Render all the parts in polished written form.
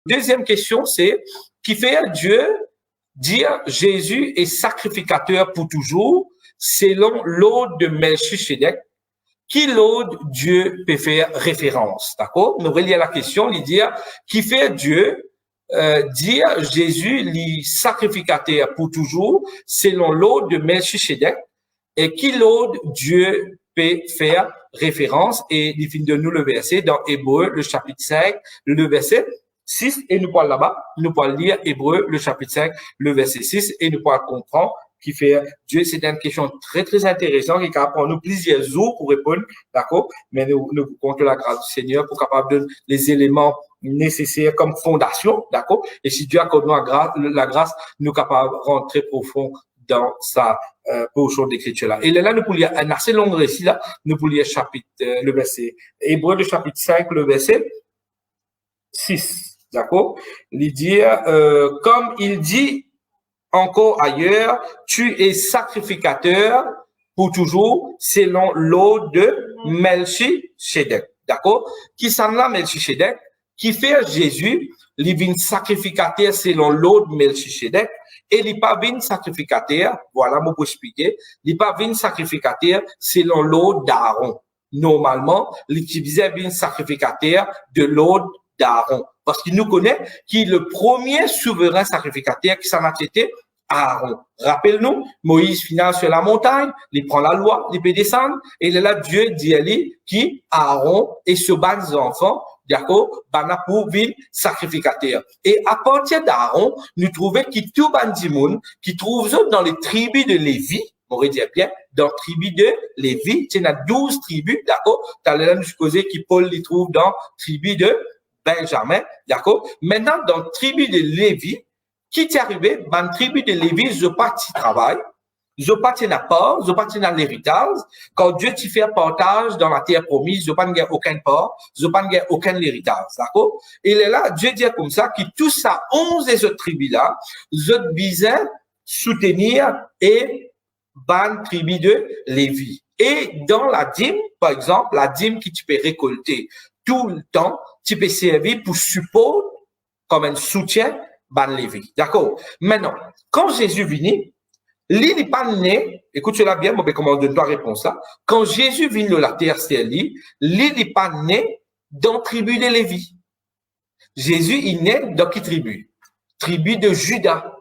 Deuxième question, c'est qui fait Dieu dire Jésus est sacrificateur pour toujours selon l'ordre de Melchisedec. Qui l'autre Dieu peut faire référence, d'accord? Nous relions la question, il dit qui fait Dieu dire Jésus est sacrificateur pour toujours selon l'ordre de Melchisedec et qui l'autre Dieu peut faire référence et il finit de nous le verset dans Hébreu le chapitre 5, le verset 6 et nous parlons là-bas, nous parlons lire Hébreu le chapitre 5, le verset 6 et nous parlons comprendre qui fait Dieu, c'est une question très, très intéressante qui prend nous plusieurs jours pour répondre, d'accord? Mais nous comptons la grâce du Seigneur pour capable de les éléments nécessaires comme fondation, d'accord? Et si Dieu accorde nous la grâce, nous capables de rentrer profond dans sa portion d'écriture là. Et là, nous pouvons lire un assez long récit là, nous pouvons lire chapitre, le verset, Hébreu le chapitre 5, le verset 6, d'accord? Il dit, comme il dit, encore ailleurs, tu es sacrificateur pour toujours selon l'ordre de Melchisedec. D'accord? Qui s'en là Melchisedec? Qui fait Jésus, il vient sacrificateur selon l'ordre de Melchisedec et il pas vient sacrificateur, voilà, moi pour expliquer, il pas vient sacrificateur selon l'ordre d'Aaron. Normalement, l'utilisateur vient sacrificateur de l'ordre d'Aaron. Parce qu'il nous connaît, qui est le premier souverain sacrificateur qui s'en a été Aaron. Rappelle-nous, Moïse finit sur la montagne, il prend la loi, il peut descendre, et là, Dieu dit à lui, qui, Aaron, et ce ban enfants, d'accord, bana pour vivre sacrificateur. Et à partir d'Aaron, nous trouvons qui tout bandimoun, qui trouve dans les tribus de Lévi, on aurait dit bien, dans la tribu de Lévi, il y a 12 tribus, d'accord, t'as là, nous supposons qui Paul les trouve dans la tribu de Benjamin, d'accord? Maintenant, dans la tribu de Lévi, qui t'est arrivé, dans la tribu de Lévi, je parti travail, je parti n'a pas, je parti dans l'héritage. Quand Dieu t'y fait partage dans la terre promise, je pas n'ai aucun part, je pas n'ai aucun héritage, d'accord? Et là, Dieu dit comme ça, que tout ça, 11 des autres tribus-là, je visais soutenir et ban tribu de Lévi. Et dans la dîme, par exemple, la dîme que tu peux récolter tout le temps, tu peux servir pour support comme un soutien ban Lévi. D'accord? Maintenant, quand Jésus vient, lui n'est pas né, écoute cela bien, moi, comment je dois répondre ça. Quand Jésus vient de la terre, c'est lui n'est pas né dans la tribu de Lévi. Jésus est né dans quelle tribu? Tribu de Juda.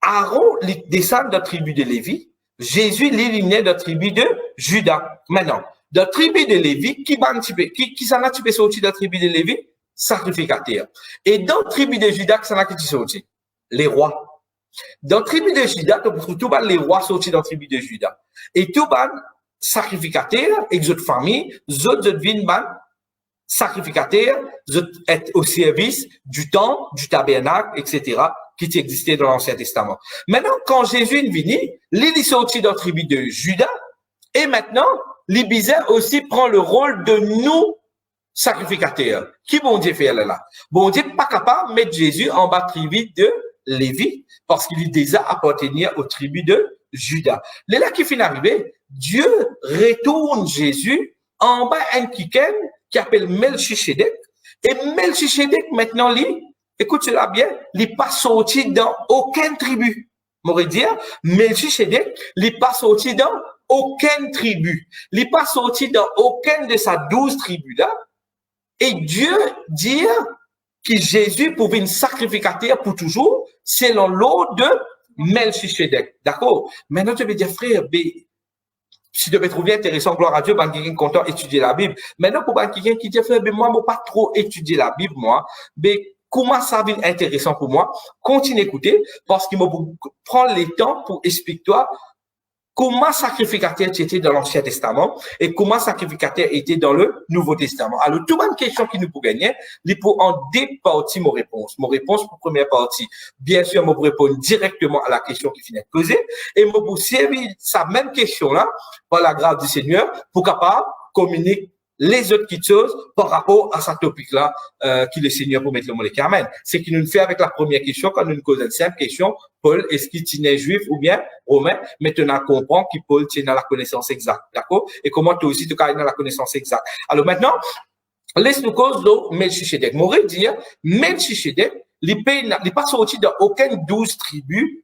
Aaron descend de la tribu de Lévi. Jésus, lui, est né dans la tribu de Juda. Maintenant, dans la tribu de Lévi, qui s'en a typé sorti de la tribu de Lévi? Sacrificateur. Et dans la tribu de Juda, qui s'en a qui sorti? Les rois. Dans la tribu de Juda, tout les rois sortis dans la tribu de Juda. Et tout ban sacrificateur, et d'autres familles, d'autres viennent sacrificateur, être au service du temple, du tabernacle, etc., qui existait dans l'Ancien Testament. Maintenant, quand Jésus est venu, il est sorti dans la tribu de Juda, et maintenant, l'Ibizet aussi prend le rôle de nous, sacrificateurs. Qui bon Dieu fait là? Bon Dieu n'est pas capable de mettre Jésus en bas de tribu de Lévi, parce qu'il est déjà appartenir aux tribus de Juda. Là qui finit d'arriver, Dieu retourne Jésus en bas un kiken qui appelle Melchisedec. Et Melchisedec, maintenant, écoute cela bien, il n'est pas sorti dans aucune tribu. M'aurait dit, Melchisedec, il n'est pas sorti dans aucune tribu. Il n'est pas sorti dans aucune de sa 12 tribus-là. Et Dieu dit que Jésus pouvait une sacrificateur pour toujours, selon l'ordre de Melchisedec. D'accord? Maintenant, tu veux dire, frère, si tu veux trouver intéressant, gloire à Dieu, ben, quelqu'un content étudier la Bible. Maintenant, pour quelqu'un qui dit, frère, moi, je pas trop étudier la Bible, moi, mais comment ça va être intéressant pour moi? Continue d'écouter, parce qu'il me prend le temps pour expliquer toi comment sacrificateur était dans l'Ancien Testament et comment sacrificateur était dans le Nouveau Testament. Alors, toute bonne question qui nous peut gagner, il faut en deux parties mon réponse. Mon réponse pour première partie, bien sûr, je répondre directement à la question qui finit de poser et je vous servir sa même question-là par la grâce du Seigneur pour capable communiquer les autres petites choses par rapport à ce topic-là que le Seigneur pour mettre le mot de Amen. C'est qu'il nous fait avec la première question quand nous nous posons une simple question, Paul, est-ce qu'il est juif ou bien romain? Maintenant, comprend que Paul tient dans la connaissance exacte, d'accord? Et comment toi aussi tu as dans la connaissance exacte. Alors maintenant, laisse-nous cause de Melchisedec. M'aurait dit, Melchisedec, il n'est pas sorti d'aucune 12 tribus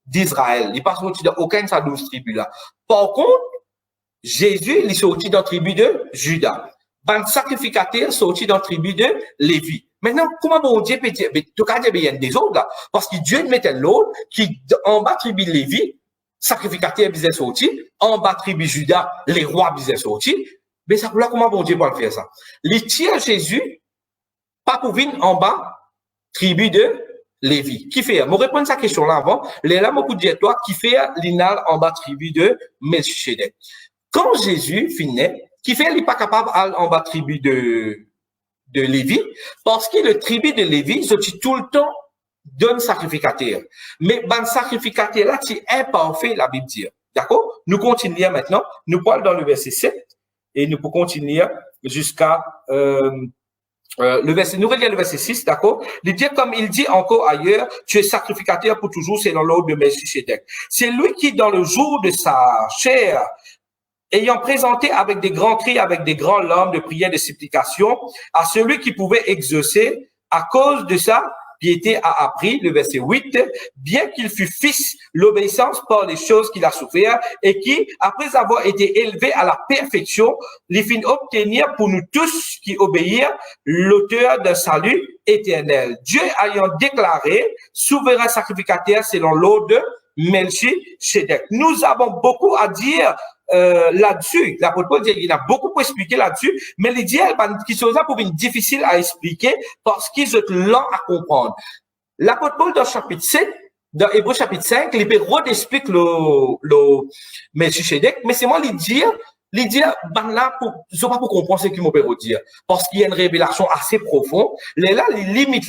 d'Israël. Il n'est pas sorti d'aucune de ces 12 tribus-là. Par contre, Jésus, il est sorti dans la tribu de Juda. Le sacrificateur est sorti dans la tribu de Lévi. Maintenant, comment bon Dieu peut dire, mais tu il y a des autres là, parce que Dieu met un autre qui, en bas tribu de Lévi, sacrificateur bien sorti, en bas tribu Juda, les rois bien sortis. Mais ça, là, comment bon Dieu peut faire ça? Il tire Jésus, pas pour venir en bas, tribu de Lévi. Qui fait? Je réponds à cette question-là avant. Là, je peux dire toi, qui fait l'inal en bas tribu de Melchisedec. Quand Jésus finit, qui fait, il n'est pas capable d'aller en bas tribu de Lévi, parce que le tribu de Lévi, c'est tout le temps d'un sacrificateur. Mais, ben, sacrificateur là, c'est imparfait, la Bible dit. D'accord? Nous continuons maintenant. Nous parlons dans le verset 7. Et nous pouvons continuer jusqu'à le verset, nous relisons le verset 6, d'accord? Il dit, comme il dit encore ailleurs, tu es sacrificateur pour toujours selon l'ordre de Melchisedec. C'est lui qui, dans le jour de sa chair, ayant présenté avec des grands cris, avec des grands larmes de prière, de supplication, à celui qui pouvait exaucer, à cause de ça, piété a appris, le verset 8, bien qu'il fût fils, l'obéissance par les choses qu'il a souffert et qui, après avoir été élevé à la perfection, les fit obtenir pour nous tous qui obéirent l'auteur d'un salut éternel. Dieu ayant déclaré souverain sacrificateur selon l'ordre de Melchisedec. Nous avons beaucoup à dire là-dessus. L'apôtre Paul dit, il a beaucoup pour expliquer là-dessus, mais les dieux, qui sont là pour être difficile à expliquer parce qu'ils sont lents à comprendre. L'apôtre Paul dans chapitre 7, dans Hébreux chapitre 5, il peut redexpliquer le Melchisedec, mais c'est moi les dire, ben là, ils sont pas pour comprendre ce qu'ils m'ont dire. Parce qu'il y a une révélation assez profonde. Là, il limite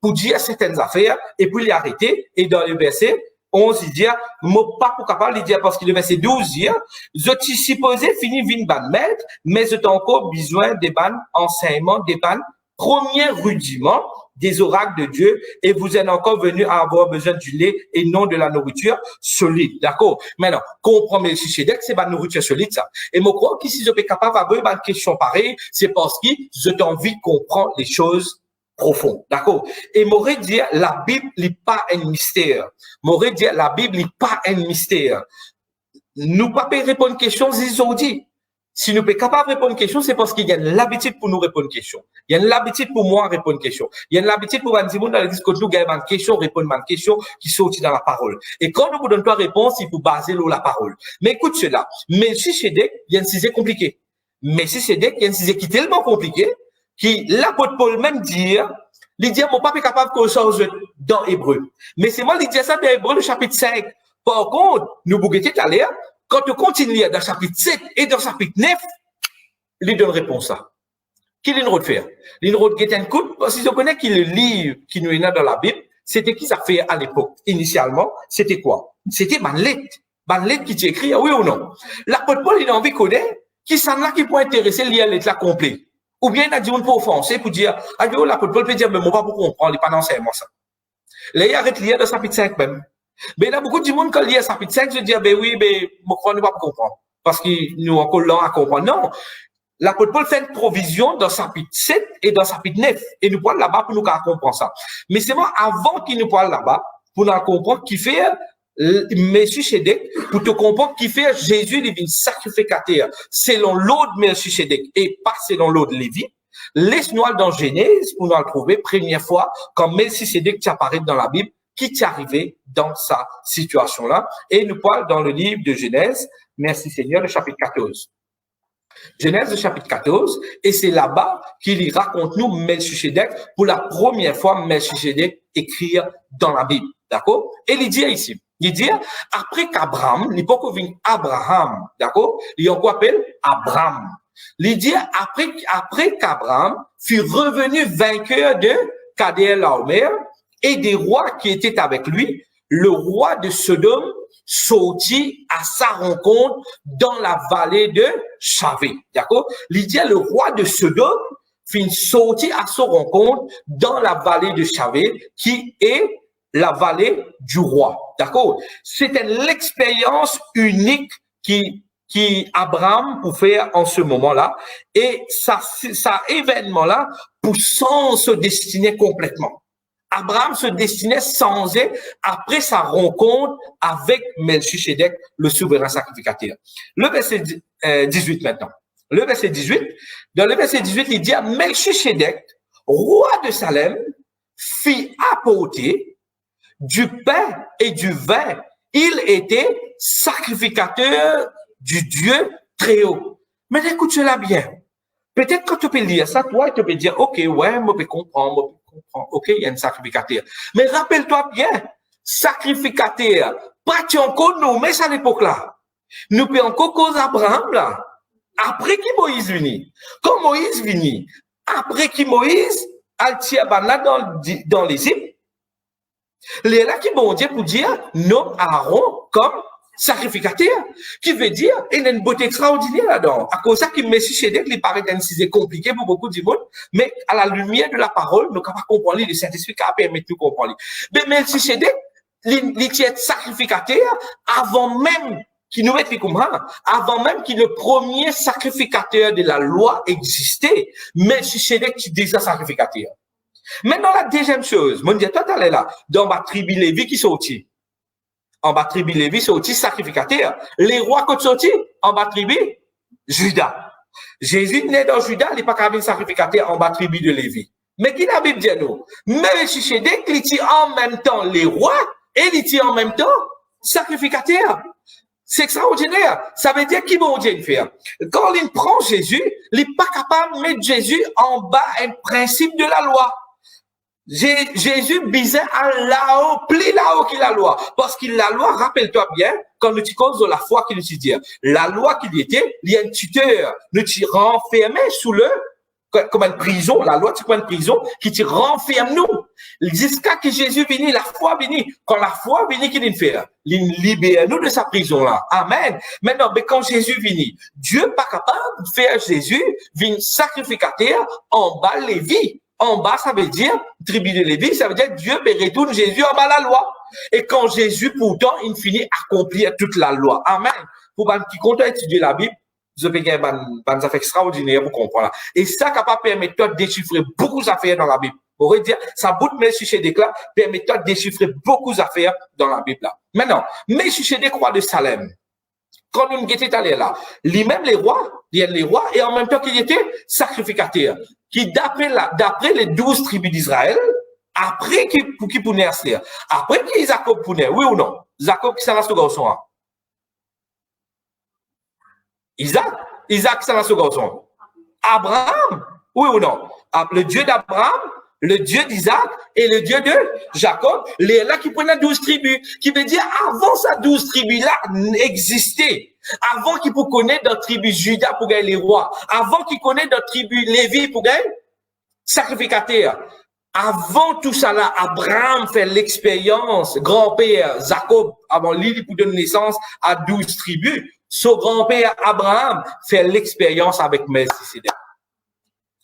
pour dire certaines affaires, et puis il arrêté, et dans le verset 11, il dit, moi, pas pour capable de dire, parce que le verset 12 dit, je t'y supposé fini vin ban maître, mais j'ai encore besoin des ban enseignements, des ban premiers rudiments des oracles de Dieu, et vous êtes encore venu à avoir besoin du lait et non de la nourriture solide. D'accord? Maintenant, comprendre Melchisedec, c'est la nourriture solide, ça. Et moi, je crois que si je suis capable d'avoir une question pareille, c'est parce que j'ai envie de comprendre les choses profond, d'accord? Et m'aurait dit, la Bible n'est pas un mystère. M'aurait dit, la Bible n'est pas un mystère. Nous pas répondre à une question, ils ont dit. Si nous ne sommes pas capables de répondre à une question, c'est parce qu'il y a l'habitude pour nous répondre à une question. Il y a l'habitude pour moi de répondre à une question. Il y a l'habitude pour nous dans le discours, nous avons une question, répondre à une question qui sortit dans la parole. Et quand nous vous donnons une réponse, il faut baser sur la parole. Mais écoute cela. Melchisedec, il y a un sujet compliqué. Melchisedec, il y a un sujet qui est tellement compliqué qui l'apôtre Paul même dire, il dit, mon papa est capable qu'on sorte dans Hébreu. Mais c'est moi qui dis ça dans Hébreu, le chapitre 5. Par contre, nous bouguettons tout à l'heure, quand on continue dans le chapitre 7 et dans le chapitre 9, il donne réponse à. Qui l'in route faire? L'in route get un coup, parce que je connais qu'il le livre qui nous est dans la Bible, c'était qui ça fait à l'époque? Initialement, c'était quoi? C'était Banlette. Banlette qui t'écrit, oui ou non? L'apôtre Paul, il a envie de connaître, qui s'en là qui peut intéresser lire l'être complet. Ou bien il a dit on peut offenser pour dire, ah, yo, l'apôtre Paul peut dire, mais moi pas pour comprendre, il n'est pas d'enseignement ça. Là, il arrête de lire dans chapitre 5 même. Mais il y a beaucoup de monde qui lit chapitre 5, je dis, ben oui, mais moi, je ne pas pour comprendre. Parce qu'il nous encore lent à comprendre. Non. L'apôtre Paul fait une provision dans chapitre 7 et dans chapitre 9. Et nous parlons là-bas pour nous comprendre ça. Mais c'est moi, avant qu'il nous parle là-bas, pour nous comprendre qui fait Melchisedec, pour te comprendre qui fait Jésus divin sacrificateur selon l'ordre Melchisedec et pas selon l'ordre Lévi. Laisse-nous dans Genèse pour nous le trouver première fois quand Melchisedec apparaît dans la Bible, qui t'est arrivé dans sa situation-là. Et nous parle dans le livre de Genèse, merci Seigneur, le chapitre 14. Genèse, le chapitre 14, et c'est là-bas qu'il raconte nous Melchisedec, pour la première fois Melchisedec écrire dans la Bible. D'accord? Et il dit ici, il dit, après qu'Abraham, il n'est pas qu'on vienne Abraham, d'accord? Il en appelle Abraham. Il dit, après qu'Abraham fut revenu vainqueur de Kadélaomer et des rois qui étaient avec lui, le roi de Sodome sortit à sa rencontre dans la vallée de Chavé. D'accord? Il dit, le roi de Sodome fit sortir à sa rencontre dans la vallée de Chavé, qui est la vallée du roi. D'accord? C'était l'expérience unique qui qui Abraham pour faire en ce moment-là. Et ça événement-là, pour sans se destiner complètement. Abraham se destinait sans après sa rencontre avec Melchisedec, le souverain sacrificateur. Le verset 18 maintenant. Le verset 18, dans le verset 18, il dit à Melchisedec, roi de Salem, fit apporter du pain et du vin. Il était sacrificateur du Dieu très haut. Mais écoute cela bien. Peut-être que tu peux lire ça, toi, tu peux dire, OK, ouais, moi, je peux comprendre, OK, il y a un sacrificateur. Mais rappelle-toi bien, sacrificateur, pas tu encore nommé ça à l'époque-là. Nous pouvons encore cause Abraham, là. Après qui Moïse vini. Quand Moïse vini, après qui Moïse, Altiabana dans l'Égypte, les là qui bon Dieu pour dire, nomme Aaron comme sacrificateur, qui veut dire, il y a une beauté extraordinaire là-dedans. À cause de ça, qui Melchisedec, il paraît d'un sujet compliqué pour beaucoup de monde, mais à la lumière de la parole, nous pouvons comprendre, le Saint-Esprit qui permet de nous comprendre. Mais Melchisedec, il est sacrificateur avant même qu'il nous mette comme ça, avant même que le premier sacrificateur de la loi existait, Melchisedec qui est déjà sacrificateur. Maintenant, la deuxième chose, mon Dieu, toi, tu es là, dans ma tribu Lévi qui sortit. En bas tribu Lévi, sorti sacrificateur. Les rois qui sont sortis, en bas tribu, Judas. Jésus né dans Judas, il n'est pas qu'un sacrificateur en bas tribu de Lévi. Mais qui la Bible dit nous? Melchisedec, il dit en même temps les rois, et il dit en même temps sacrificateur. C'est extraordinaire. Ça veut dire qui bon Dieu faire. Quand il prend Jésus, il n'est pas capable de mettre Jésus en bas un principe de la loi. Jésus bisait à là-haut, plus là-haut que la loi. Parce que la loi, rappelle-toi bien, quand nous causes de la foi qu'il nous dit, la loi qu'il était, il y a un tuteur, nous t'y renfermé sous le, comme une prison, la loi, c'est comme une prison, qui t'y renferme nous. Jusqu'à que Jésus vienne, la foi vienne. Quand la foi vienne, qu'il nous fait, il libère nous de sa prison-là. Amen. Maintenant, mais quand Jésus vienne, Dieu n'est pas capable de faire Jésus, vienne sacrificateur en bas Lévi. En bas, ça veut dire, tribu de Lévi, ça veut dire Dieu retourne Jésus en bas la loi. Et quand Jésus, pourtant, il finit accomplir toute la loi. Amen. Pour qui compte étudier la Bible, vous avez un affaire extraordinaire pour comprendre. Et ça, capable permettre de déchiffrer beaucoup d'affaires dans la Bible. On pourrait dire, ça bout de Melchisedec là, permet de déchiffrer beaucoup d'affaires dans la Bible là. Maintenant, Melchisedec, roi de Salem. Quand nous étions allés là, lui-même les rois, il y a les rois, et en même temps qu'il était sacrificateur, qui d'après les 12 tribus d'Israël, après qui pour naître, après qui Jacob pour naître, oui ou non? Jacob qui s'en a ce garçon. Isaac qui s'en a ce garçon. Abraham, oui ou non? Le Dieu d'Abraham, le Dieu d'Isaac et le Dieu de Jacob, les là qui prenaient 12 tribus, qui veut dire avant ça 12 tribus-là existaient, avant qu'ils pour connaître dans la tribu Judas pour gagner les rois, avant qu'ils connaissent dans la tribu Lévi pour gagner sacrificateur. Avant tout ça là, Abraham fait l'expérience, grand-père Jacob, avant lui pour donner naissance à 12 tribus, son grand-père Abraham fait l'expérience avec Melchisedec.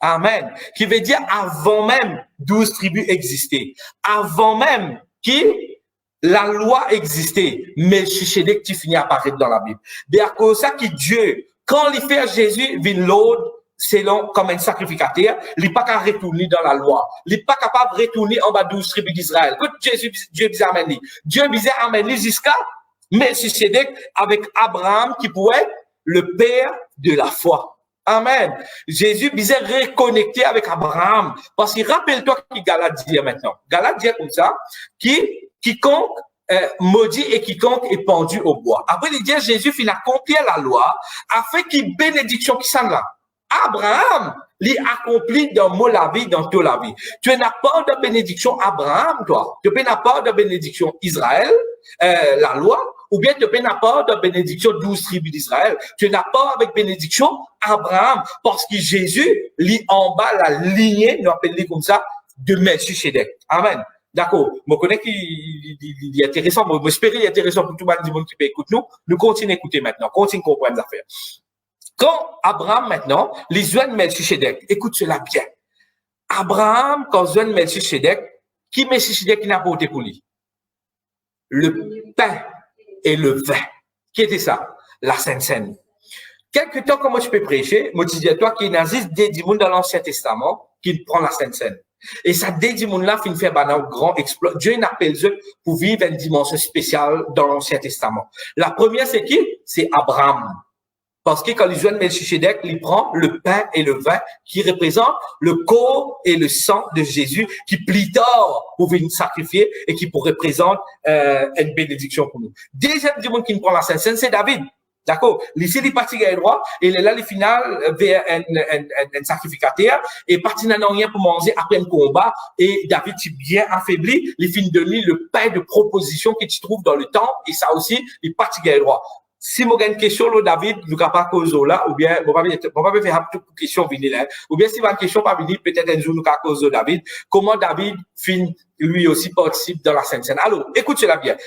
Amen. Qui veut dire avant même 12 tribus existaient. Avant même que la loi existait. Melchisedec qui finit à apparaître dans la Bible. C'est à cause de ça que Dieu, quand il fait Jésus, vient l'autre, selon comme un sacrificateur, il n'est pas capable de retourner dans la loi. Il n'est pas capable de retourner en bas 12 tribus d'Israël. Dieu disait Amen. Dieu disait Amen jusqu'à Melchisedec avec Abraham qui pourrait être le père de la foi. Amen. Jésus disait reconnecter avec Abraham. Parce que rappelle-toi qui Galate dit maintenant. Galate dit comme ça, quiconque maudit et quiconque est pendu au bois. Après, il dit Jésus finit accomplir la loi afin qu'il bénédiction qui s'en là. Abraham, il accomplit dans mon la vie, dans toute la vie. Tu n'as pas de bénédiction Abraham, toi. Tu n'as pas de bénédiction Israël, la loi. Ou bien tu n'as pas de bénédiction 12 tribus d'Israël. Tu n'as pas avec bénédiction Abraham. Parce que Jésus lit en bas la lignée, nous appelons comme ça, de Melchisedec. Amen. D'accord. Je connais qu'il est intéressant. Je espère qu'il est intéressant pour tout le monde qui peut écouter nous. Nous continuons à écouter maintenant. Continuons à comprendre les affaires. Quand Abraham maintenant, les joint Melchisedec, écoute cela bien. Abraham, quand joint Melchisedec, qui Melchisedec n'a pas apporté pour lui? Le pain et le vin. Qui était ça? La Sainte Seine. Quelque temps, comment je peux prêcher? Moi, je dis à toi qu'il y a des démons dans l'Ancien Testament qui prend la Sainte Seine. Et ça, des démons-là, finit faire un grand exploit. Dieu n'appelle eux pour vivre une dimension spéciale dans l'Ancien Testament. La première, c'est qui? C'est Abraham. Parce que quand il joue Melchisedec, il prend le pain et le vin qui représentent le corps et le sang de Jésus qui plus tard pour venir sacrifier et qui représente une bénédiction pour nous. Deuxième du monde qui prend la Sainte Seine, c'est David. D'accord? Ici, il est parti à droit et il est là, le final, vers un sacrificateur et parti n'a rien pour manger après un combat et David est bien affaibli. Il finit de lui le pain de proposition que tu trouves dans le temple et ça aussi, il est parti à droit. Si moi j'ai une question là, David, nous n'avons pas cause là, ou bien, on va pas faire toute question venir là, ou bien si une question pas venir, peut-être un jour nous avons cause de David. Comment David finit lui aussi participe dans la Sainte Seine? Alors, écoute cela bien.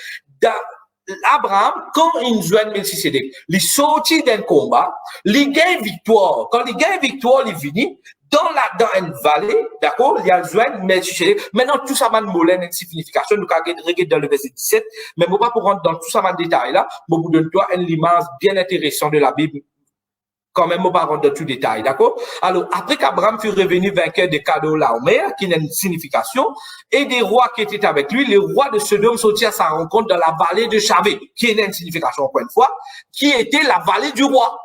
Abraham, quand il joue Melchisedec, il sortit d'un combat, il gagne victoire. Quand il gagne victoire, il finit dans une vallée, d'accord, il y a joint Melchisedec. Maintenant, tout ça m'a molé une signification. Nous allons regarder dans le verset 17, mais moi pas pour rentrer dans tout ça m'a détail là, mais vous donne toi une image bien intéressante de la Bible. Quand même, on va rentrer dans tout détail, d'accord? Alors, après qu'Abraham fut revenu vainqueur de Kedorlaomer, qui a une signification, et des rois qui étaient avec lui, les rois de Sodome sortit à sa rencontre dans la vallée de Chavé, qui a une signification, encore une fois, qui était la vallée du roi.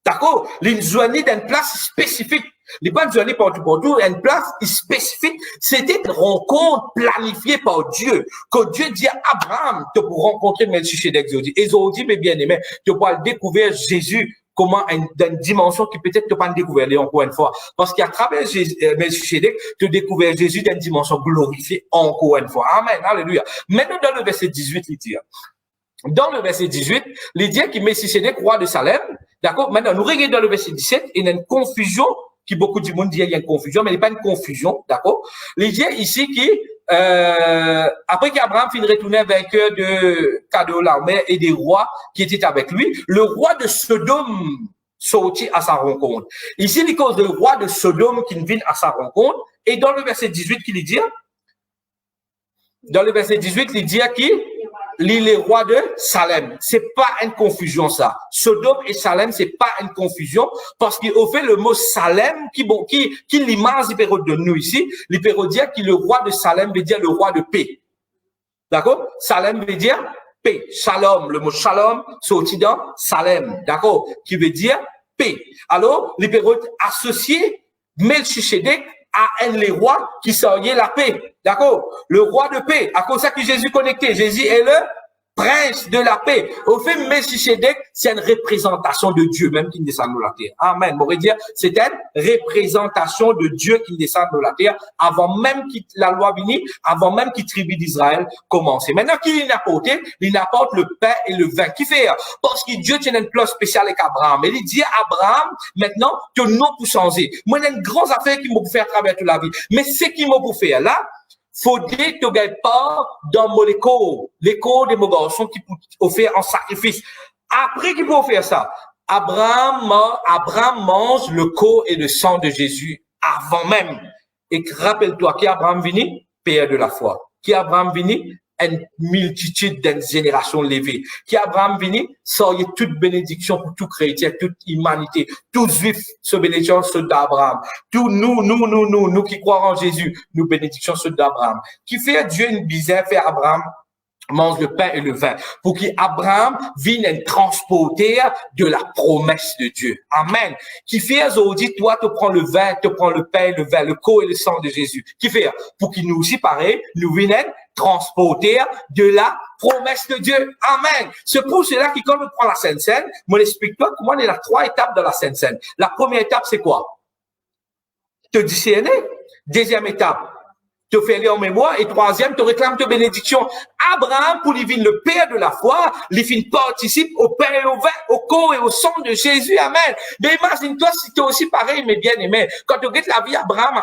D'accord? Il joignait d'une place spécifique. Il n'est pas joigné partout, une place spécifique. C'était une rencontre planifiée par Dieu. Que Dieu dit à Abraham, tu pour rencontrer Melchisedec. Et ils ont dit, mais bien aimé, tu pourras découvrir Jésus comment dans une dimension qui peut-être tu pas découvert encore une fois. Parce qu'à travers Melchisedec, tu découvres Jésus dans une dimension glorifiée encore une fois. Amen. Alléluia. Maintenant, dans le verset 18, il dit, dans le verset 18, il dit que Melchisedec, roi de Salem, d'accord? Maintenant, nous regardons dans le verset 17, il y a une confusion, qui beaucoup de monde dit il y a une confusion, mais il n'y a pas une confusion, d'accord? Il dit ici après qu'Abraham finit de retourner vainqueur de Kedorlaomer et des rois qui étaient avec lui, le roi de Sodome sortit à sa rencontre. Ici, il cause le roi de Sodome qui vient à sa rencontre, et dans le verset 18, il dit, il dit qui? Les rois de Salem. C'est pas une confusion, ça. Sodome et Salem, c'est pas une confusion, parce qu'au fait, le mot Salem, qui l'image, il peut de nous ici, il peut dire que le roi de Salem veut dire le roi de paix. D'accord? Salem veut dire paix. Shalom. Le mot shalom, sorti dans Salem. D'accord? Qui veut dire paix. Alors, il peut associer Melchisedec à un des rois qui seraient la paix. D'accord? Le roi de paix. À cause de ça que Jésus connecté. Jésus est le prince de la paix. Au fait, Melchisedec, c'est une représentation de Dieu, même qui descend de la terre. Amen. On pourrait dire, c'est une représentation de Dieu qui descend de la terre avant même que la loi vienne, avant même que la tribu d'Israël commence. Maintenant, qui il apporte? Il apporte le pain et le vin. Qui fait? Parce que Dieu tient une place spéciale avec Abraham. Et il dit à Abraham, maintenant, que non pour changer. Moi, il y a une grande affaire qui m'a pour faire à travers toute la vie. Mais ce qui m'a pour faire là, faudrait que tu gagnes pas dans mon écho des mon garçon qui peut offrir en sacrifice. Après qu'il peut faire ça, Abraham mange le corps et le sang de Jésus avant même. Et rappelle-toi qui Abraham vini? Père de la foi. Qui Abraham vini? Une multitude d'une génération levée. Qui Abraham vini? Soyez toute bénédiction pour tout chrétien, toute humanité, tout juif, ce bénédiction, ceux d'Abraham. Tous nous qui croyons en Jésus, nous bénédiction, ceux d'Abraham. Qui fait Dieu une bizarre, fait Abraham mange le pain et le vin, pour qu'Abraham vienne transporter de la promesse de Dieu. Amen. Qui fait aujourd'hui, toi, tu prends le vin, tu prends le pain, le vin, le corps et le sang de Jésus. Qui fait? Pour qu'il nous aussi, pareil, nous viennent transporter de la promesse de Dieu. Amen. C'est pour cela que quand on prend la Sainte Seine, moi, explique-toi comment il y a 3 étapes de la Sainte Seine. La première étape, c'est quoi? Te discerner. Deuxième étape, te faire en mémoire. Et troisième, te réclame de bénédiction. Abraham, pour lui venir le père de la foi, lui participe au pain et au vin, au corps et au sang de Jésus. Amen. Mais imagine-toi si tu es aussi pareil, mais bien aimé. Quand tu regardes la vie Abraham,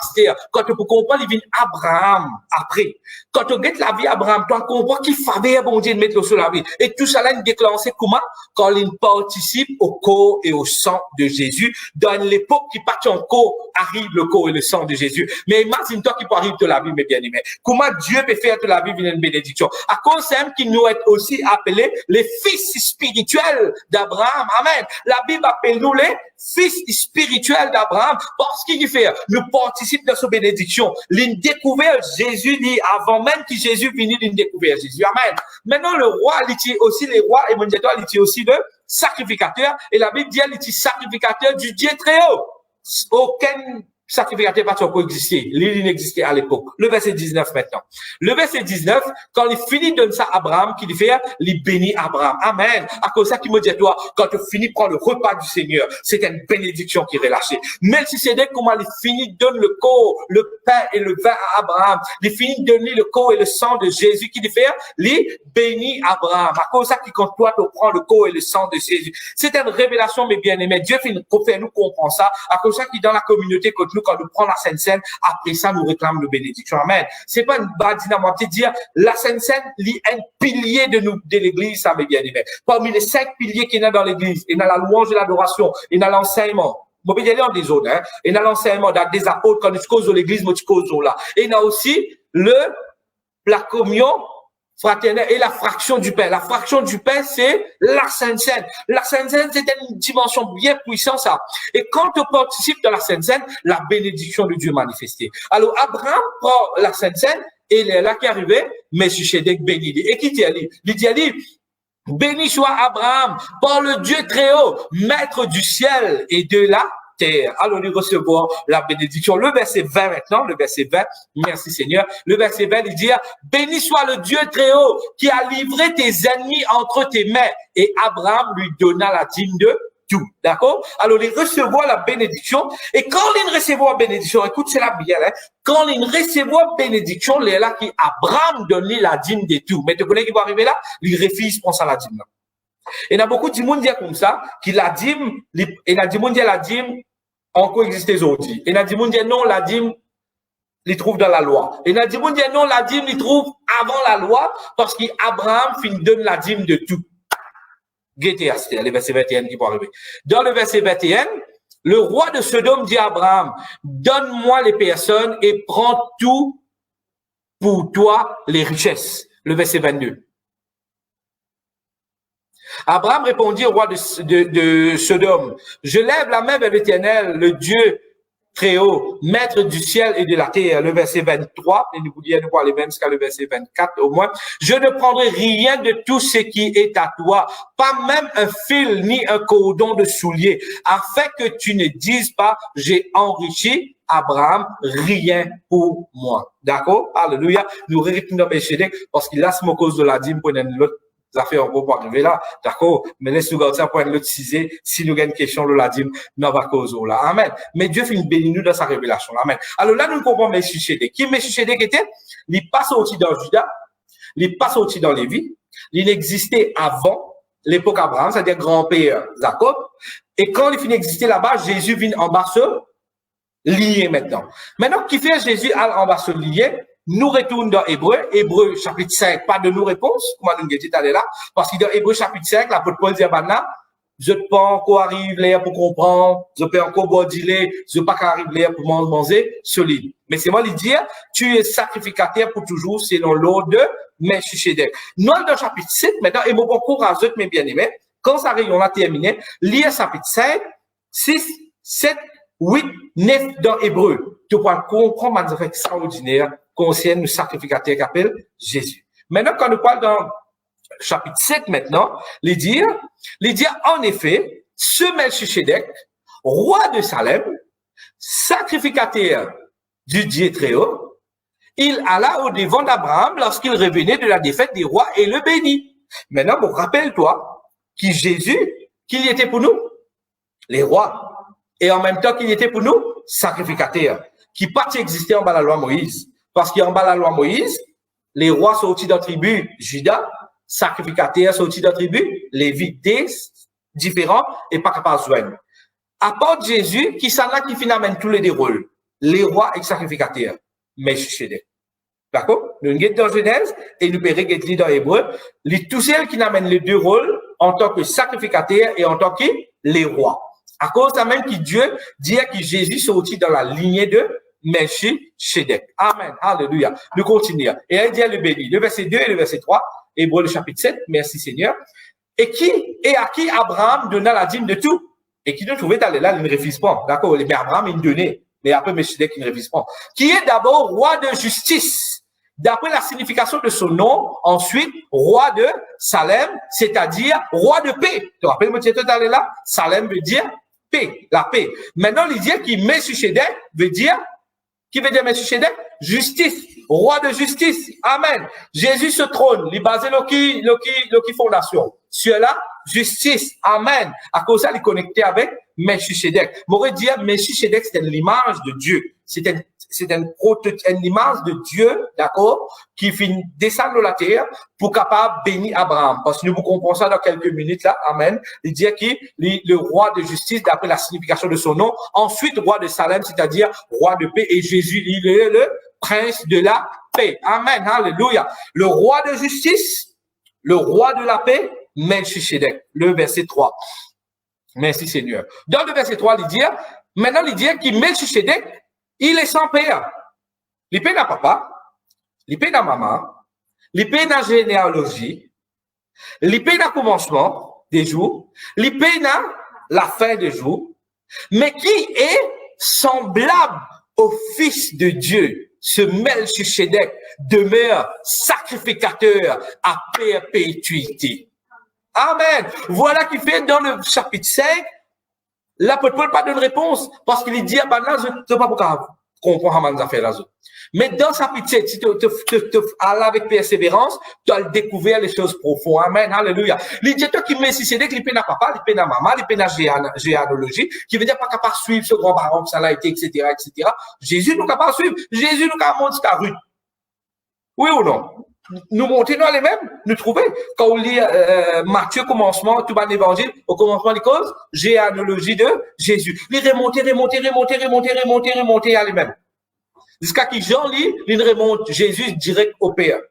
quand tu peux comprendre, il vient Abraham après. Quand tu regardes la vie Abraham, tu comprends qu'il fallait bon Dieu de mettre sur la vie. Et tout ça là, il déclenché comment? Quand il participe au corps et au sang de Jésus. Dans l'époque qui part en corps, arrive le corps et le sang de Jésus. Mais imagine-toi qui peut arriver de la vie mes bien-aimés. Comment Dieu peut faire de la vie une bénédiction? À cause même qu'il nous est aussi appelé les fils spirituels d'Abraham. Amen. La Bible appelle nous les fils spirituels d'Abraham parce qu'il fait, nous participons de cette bénédiction. L'une découvert Jésus dit avant même que Jésus finisse d'une découvrir Jésus. Amen. Maintenant, le roi, il tient aussi les rois et il tient aussi le sacrificateur. Et la Bible dit, il est sacrificateur du Dieu très haut. Aucun sacrificateur pas encore existé. Il n'existait à l'époque. Le verset 19 maintenant. Le verset 19, quand il finit de donner ça à Abraham, qu'il fait, il bénit Abraham. Amen. À cause de ça qu'il me dit, toi, quand tu finis de prendre le repas du Seigneur, c'est une bénédiction qui est relâchée. Même si c'est dès comment il finit de donner le corps, le pain et le vin à Abraham, il finit de donner le corps et le sang de Jésus, qu'il fait, il bénit Abraham. À cause de ça, quand toi, tu prends le corps et le sang de Jésus. C'est une révélation, mes bien-aimés. Dieu fait nous comprendre ça. À cause de ça, qui dans la communauté, quand nous prenons la Sainte Seine, après ça, nous réclamons la bénédiction. Amen. C'est pas une badinamante de dire, la Sainte Seine, est un pilier de l'église, ça, mes bien-aimés. Parmi les 5 piliers qu'il y a dans l'église, il y a la louange et l'adoration, il y a l'enseignement. Bon, il y a des autres, hein. Il y a l'enseignement des apôtres, quand tu causes de l'église, tu causes là. Et il y a aussi la communion fraternelle et la fraction du pain. La fraction du pain, c'est la Sainte Seine. La Sainte Seine, c'est une dimension bien puissante, ça. Et quand tu participes dans la Sainte Seine, la bénédiction de Dieu manifestée. Alors, Abraham prend la Sainte Seine, et il est là qui est arrivé, Melchisedec béni. Et qui dit, il dit, béni soit Abraham par le Dieu très haut, maître du ciel et de la terre. Alors, nous recevons la bénédiction. Le verset 20 maintenant, le verset 20. Merci Seigneur. Le verset 20, il dit, béni soit le Dieu très haut qui a livré tes ennemis entre tes mains. Et Abraham lui donna la dîme de tout. D'accord? Alors, il recevra la bénédiction. Et quand il recevra la bénédiction, écoute, c'est la bien, hein? Quand il recevra la bénédiction, il est là qui Abraham donne la dîme de tout. Mais tu connais qui va arriver là? Il refuse, prend ça la dîme là. Et il y a beaucoup de monde qui dit comme ça, qui la dîme, et il y a des monde qui dit la dîme, encore existe les autres. Et il y a des monde qui dit non, la dîme, il trouve dans la loi. Et il y a des monde qui dit non, la dîme, il trouve avant la loi, parce qu'Abraham donne la dîme de tout. Guettez, c'est le verset 21 qui va arriver. Dans le verset 21, le roi de Sodome dit à Abraham, donne-moi les personnes et prends tout pour toi les richesses. Le verset 22. Abraham répondit au roi de Sodome, je lève la main vers l'Éternel, le Dieu très haut, maître du ciel et de la terre. Le verset 23, et nous voulions voir les mêmes jusqu'à le verset 24 au moins. Je ne prendrai rien de tout ce qui est à toi, pas même un fil ni un cordon de soulier, afin que tu ne dises pas, j'ai enrichi Abraham, rien pour moi. D'accord? Alléluia. Nous répondons à Melchisedec parce qu'il a ce mot cause de la dîme pour une autre affaire, on va pas arriver là. D'accord? Mais laisse-nous garder ça pour une autre cisée. Si nous avons une question de la dîme, nous va cause là. Amen. Mais Dieu fait une béni nous dans sa révélation. Amen. Alors là, nous comprenons Melchisedec. Qui Melchisedec était? Il passe au-dessus dans Juda. Il passe au-dessus dans Lévi. Il existait avant l'époque Abraham, c'est-à-dire grand-père Jacob. Et quand il finit d'exister là-bas, Jésus vient en bas se lier maintenant. Maintenant, qui fait Jésus en bas se lier? Nous retournons dans Hébreu chapitre 5, pas de nos réponses, comment nous dit aller là, parce que dans Hébreu chapitre 5, l'apôtre Paul dit là, je ne peux pas encore arriver là pour comprendre, je peux encore bordiler, je ne peux pas arriver là pour manger solide. Mais c'est moi lui dire, tu es sacrificateur pour toujours selon l'ordre de Melchisedec. Nous, dans chapitre 7, maintenant, et mon bon courage, mes bien-aimés, quand ça arrive, on a terminé, lire chapitre 5, 6, 7, 8, 9 dans Hébreu. Tu pourras comprendre ma extraordinaire concerne le sacrificateur qui appelle Jésus. Maintenant, quand nous parlons dans chapitre 7 maintenant, les dire en effet, ce Melchisedec, roi de Salem, sacrificateur du Dieu très haut, il alla au devant d'Abraham lorsqu'il revenait de la défaite des rois et le bénit. Maintenant, bon, rappelle-toi qui Jésus, qu'il était pour nous, les rois, et en même temps qu'il était pour nous, sacrificateur, qui pas existait en bas de la loi Moïse. Parce qu'en bas de la loi Moïse, les rois sont sortis de la tribu Juda, sacrificateurs sont sortis de la tribu Lévi, différents et pas capables de joindre. À part Jésus, qui s'en a qui finalement tous les deux rôles, les rois et sacrificateurs, Melchisedec. D'accord? Nous sommes dans Genèse et nous verrons dans Hébreu, tous ceux qui n'amènent les deux rôles en tant que sacrificateurs et en tant que les rois. À cause de même que Dieu dit que Jésus sortit dans la lignée de Melchisedec. Amen. Alléluia. Nous continuons. Et elle dit, elle le bénit. Le verset 2 et le verset 3. Hébreux, le chapitre 7. Merci Seigneur. Et à qui Abraham donna la dîme de tout. Et qui nous trouvait d'aller là, il ne refuse pas. D'accord? Mais Abraham, il donnait. Mais après, Melchisedec, il ne refuse pas. Qui est d'abord roi de justice. D'après la signification de son nom, ensuite, roi de Salem, c'est-à-dire roi de paix. Tu te rappelles, moi, tu étais allé là? Salem veut dire paix, la paix. Maintenant, il dit qu'il Melchisedec veut dire, qui veut dire Melchisedec? Justice, roi de justice. Amen. Jésus se trône, il basé qui fondation. Sur-là, justice. Amen. À cause de ça, il est connecté avec Melchisedec. M'aurait dit, Melchisedec, c'était l'image de Dieu. C'était une image de Dieu, d'accord, qui finit descendre de la terre pour capable bénir Abraham. Parce que nous vous comprenons ça dans quelques minutes là. Amen. Il dit qu'il est le roi de justice d'après la signification de son nom. Ensuite, roi de Salem, c'est-à-dire roi de paix. Et Jésus, il est le prince de la paix. Amen. Alléluia. Le roi de justice, le roi de la paix, Melchisedec. Le verset 3. Merci Seigneur. Dans le verset 3, il dit, maintenant il dit qu'il Melchisedec, il est sans père. Il paie dans papa, il paie dans maman, il paie dans généalogie, il paie dans commencement des jours, il paie dans la fin des jours, mais qui est semblable au Fils de Dieu. Ce Melchisedec demeure sacrificateur à perpétuité. Amen. Voilà qui fait dans le chapitre 5, l'apôtre Paul pas de réponse parce qu'il dit, bah là, je ne sais pas pourquoi comprendre les affaires là. Mais dans sa chapitre 7, si tu allais avec persévérance, tu as découvert les choses profondes. Amen. Alléluia. Il dit, toi qui Melchisedec, il paie dans papa, il paie dans maman, il paie dans généalogie, qui veut dire pas capable de suivre ce grand baron que ça a été, etc., etc. Jésus nous capable de suivre. Jésus nous capable de monter ta rue. Oui ou non? Nous montons nous les mêmes, nous trouver. Quand on lit Matthieu commencement, tout bas l'évangile, au commencement des causes, généalogie de Jésus. Il remonter à les mêmes. Jusqu'à qui Jean lit, il remonte Jésus direct au Père.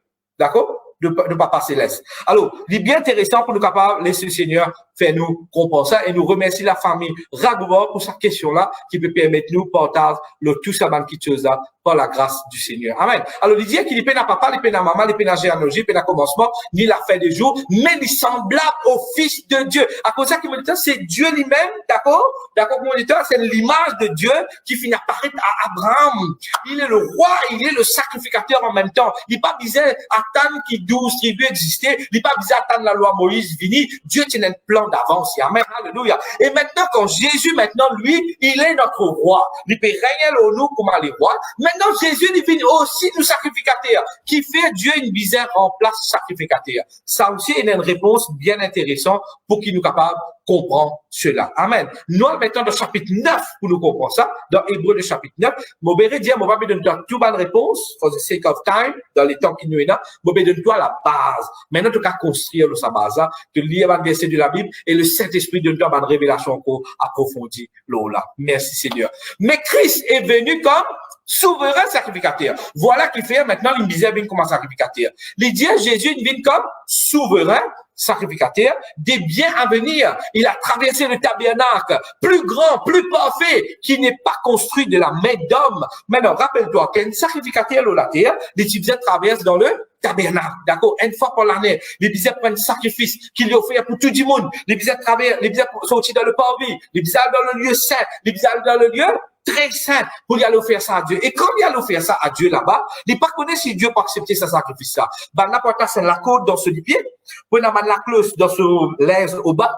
D'accord? De Papa Céleste. Alors, il est bien intéressant pour nous capables, laisser le Seigneur faire nous comprendre ça et nous remercier la famille Ragouva pour cette question-là qui peut permettre nous partager le tout ça là par la grâce du Seigneur. Amen. Alors, il dit qu'il est pas papa, il est pas maman, il est pas généalogie, il est pas commencement, ni la fin des jours, mais il est semblable au Fils de Dieu. À cause de ça, c'est Dieu lui-même, d'accord? D'accord, c'est l'image de Dieu qui finit apparaître à Abraham. Il est le roi, il est le sacrificateur en même temps. Il n'est pas besoin attendre qu'il 12 tribus existaient. Il n'est pas besoin attendre la loi Moïse vini. Dieu tient un plan d'avance. Amen. Alléluia. Et maintenant, quand Jésus, lui, il est notre roi. Il peut régner au nous comme les rois. Maintenant, Jésus, il vient aussi nous sacrificateur. Qui fait Dieu une visée en place sacrificateur. Ça aussi est une réponse bien intéressante pour qu'il nous capable comprendre cela. Amen. Nous, maintenant, dans le chapitre 9, pour nous comprendre ça, dans Hébreux, le chapitre 9, Mobéré dit, Mobéré donne-toi toute bonne réponse, for the sake of time, dans les temps qui nous est là, Mobéré donne-toi la base. Maintenant, tu vas construire sa base, tu lire un verset de la Bible, et le Saint-Esprit donne-toi une révélation pour approfondir là. Merci Seigneur. Mais Christ est venu comme souverain sacrificateur. Voilà qu'il fait maintenant une misère vient comme un sacrificateur. Il dit Jésus vient comme souverain sacrificateur des biens à venir. Il a traversé le tabernacle, plus grand, plus parfait, qui n'est pas construit de la main d'homme. Maintenant, rappelle-toi qu'un sacrificateur sur la terre, les Égyptiens traversent dans le tabernacle, d'accord, une fois par l'année. Les Égyptiens prennent sacrifice qu'il est offert pour tout le monde. Les Égyptiens traversent, les Égyptiens sont dans le parvis, les Égyptiens dans le lieu saint, les Égyptiens dans le lieu très saint pour y aller faire ça à Dieu. Et quand il y a faire ça à Dieu là-bas, il n'est pas connu si Dieu peut accepter ce sacrifice-là. Ben, n'importe c'est la côte dans ce pied, pour la cloche dans ce l'aise au bas.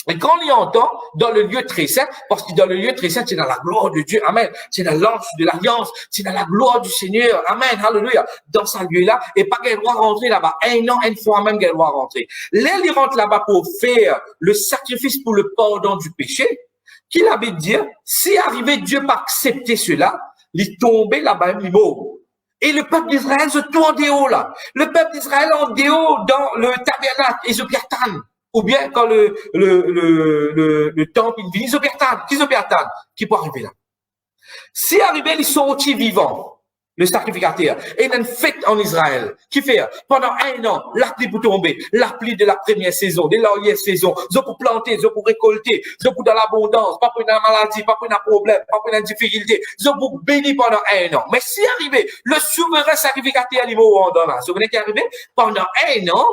Et quand on y entend, dans le lieu très saint, parce que dans le lieu très saint, c'est dans la gloire de Dieu, amen. C'est dans l'ange de l'alliance, c'est dans la gloire du Seigneur, amen, hallelujah. Dans ce lieu-là, et pas qu'elle doit rentrer là-bas, un an, une fois même qu'elle doit rentrer. Là, il rentre là-bas pour faire le sacrifice pour le pardon du péché, qu'il avait dit, si arrivé Dieu pas accepter cela, il tombait là-bas, il mort. Et le peuple d'Israël se tourne en haut là. Le peuple d'Israël en haut dans le tabernacle, Ésopiatan. Ou bien quand le temple, il vient, Ésopiatan. Qui peut arriver là? Si arrivé, ils sont aussi vivants. le sacrificateur. Et il y a une fête en Israël qui fait pendant 1 an, la pluie pour tomber, la pluie de la première saison, de la saison, ils pour planter, ils pour récolter, ils pour dans l'abondance, pas pour une maladie, pas pour un problème, pas pour une difficulté, ils pour bénir pendant 1 an. Mais si arrivé, le souverain sacrificateur niveau Rwanda, vous savez qui est arrivé pendant 1 an,